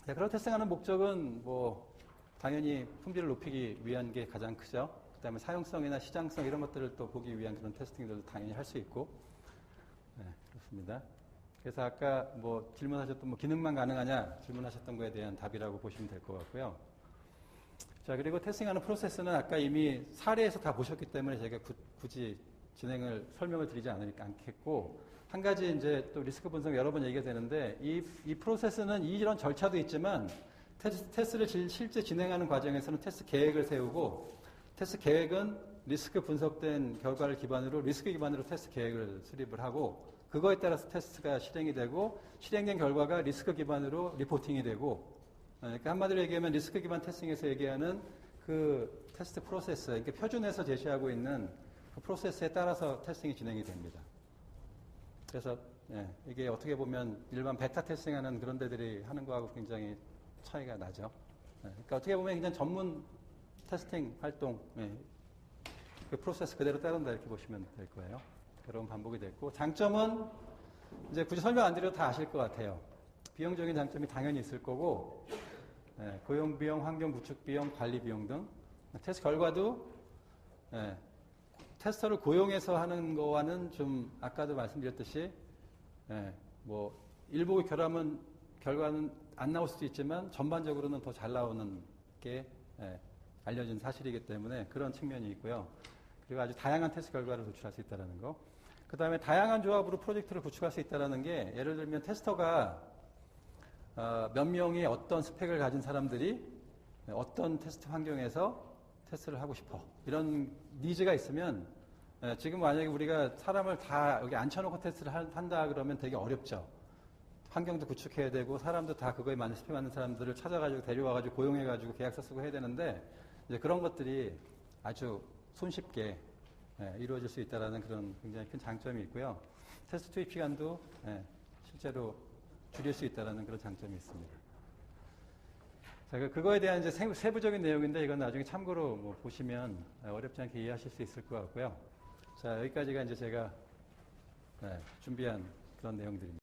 S2: 크라우드 테스팅하는 목적은 뭐 당연히 품질을 높이기 위한 게 가장 크죠. 그다음에 사용성이나 시장성 이런 것들을 또 보기 위한 그런 테스팅들도 당연히 할 수 있고, 그렇습니다. 그래서 아까 뭐 질문하셨던 뭐 기능만 가능하냐 질문하셨던 거에 대한 답이라고 보시면 될 것 같고요. 자, 그리고 테스팅하는 프로세스는 아까 이미 사례에서 다 보셨기 때문에 제가 굳이 설명을 드리지 않겠고, 한 가지 이제 또 리스크 분석 여러 번 얘기가 되는데, 이 프로세스는 이런 절차도 있지만, 테스트를 실제 진행하는 과정에서는 테스트 계획을 세우고, 테스트 계획은 리스크 분석된 결과를 기반으로, 리스크 기반으로 테스트 계획을 수립을 하고, 그거에 따라서 테스트가 실행이 되고, 실행된 결과가 리스크 기반으로 리포팅이 되고, 그러니까 한마디로 얘기하면 리스크 기반 테스팅에서 얘기하는 그 테스트 프로세스, 그러니까 표준에서 제시하고 있는 그 프로세스에 따라서 테스팅이 진행이 됩니다. 그래서 이게 어떻게 보면 일반 베타 테스팅하는 그런 데들이 하는 거하고 굉장히 차이가 나죠. 그러니까 어떻게 보면 그냥 전문 테스팅 활동, 그 프로세스 그대로 따른다 이렇게 보시면 될 거예요. 그런 반복이 됐고, 장점은 이제 굳이 설명 안 드려도 다 아실 것 같아요. 비용적인 장점이 당연히 있을 거고, 고용 비용, 환경 구축 비용, 관리 비용 등 테스트 결과도 테스터를 고용해서 하는 거와는 좀 아까도 말씀드렸듯이 뭐 일부 결과는 안 나올 수도 있지만 전반적으로는 더 잘 나오는 게 알려진 사실이기 때문에 그런 측면이 있고요. 그리고 아주 다양한 테스트 결과를 도출할 수 있다는 거. 그 다음에 다양한 조합으로 프로젝트를 구축할 수 있다는 게 예를 들면 테스터가 몇 명이 어떤 스펙을 가진 사람들이 어떤 테스트 환경에서 테스트를 하고 싶어. 이런 니즈가 있으면 지금 만약에 우리가 사람을 다 여기 앉혀놓고 테스트를 한다 그러면 되게 어렵죠. 환경도 구축해야 되고 사람도 다 그거에 맞는 스펙 맞는 사람들을 찾아가지고 데려와가지고 고용해가지고 계약서 쓰고 해야 되는데 이제 그런 것들이 아주 손쉽게 이루어질 수 있다는 그런 굉장히 큰 장점이 있고요. 테스트 투입 시간도 실제로 줄일 수 있다는 그런 장점이 있습니다. 자, 그거에 대한 이제 세부적인 내용인데 이건 나중에 참고로 뭐 보시면 어렵지 않게 이해하실 수 있을 것 같고요. 자, 여기까지가 이제 제가 준비한 그런 내용들입니다.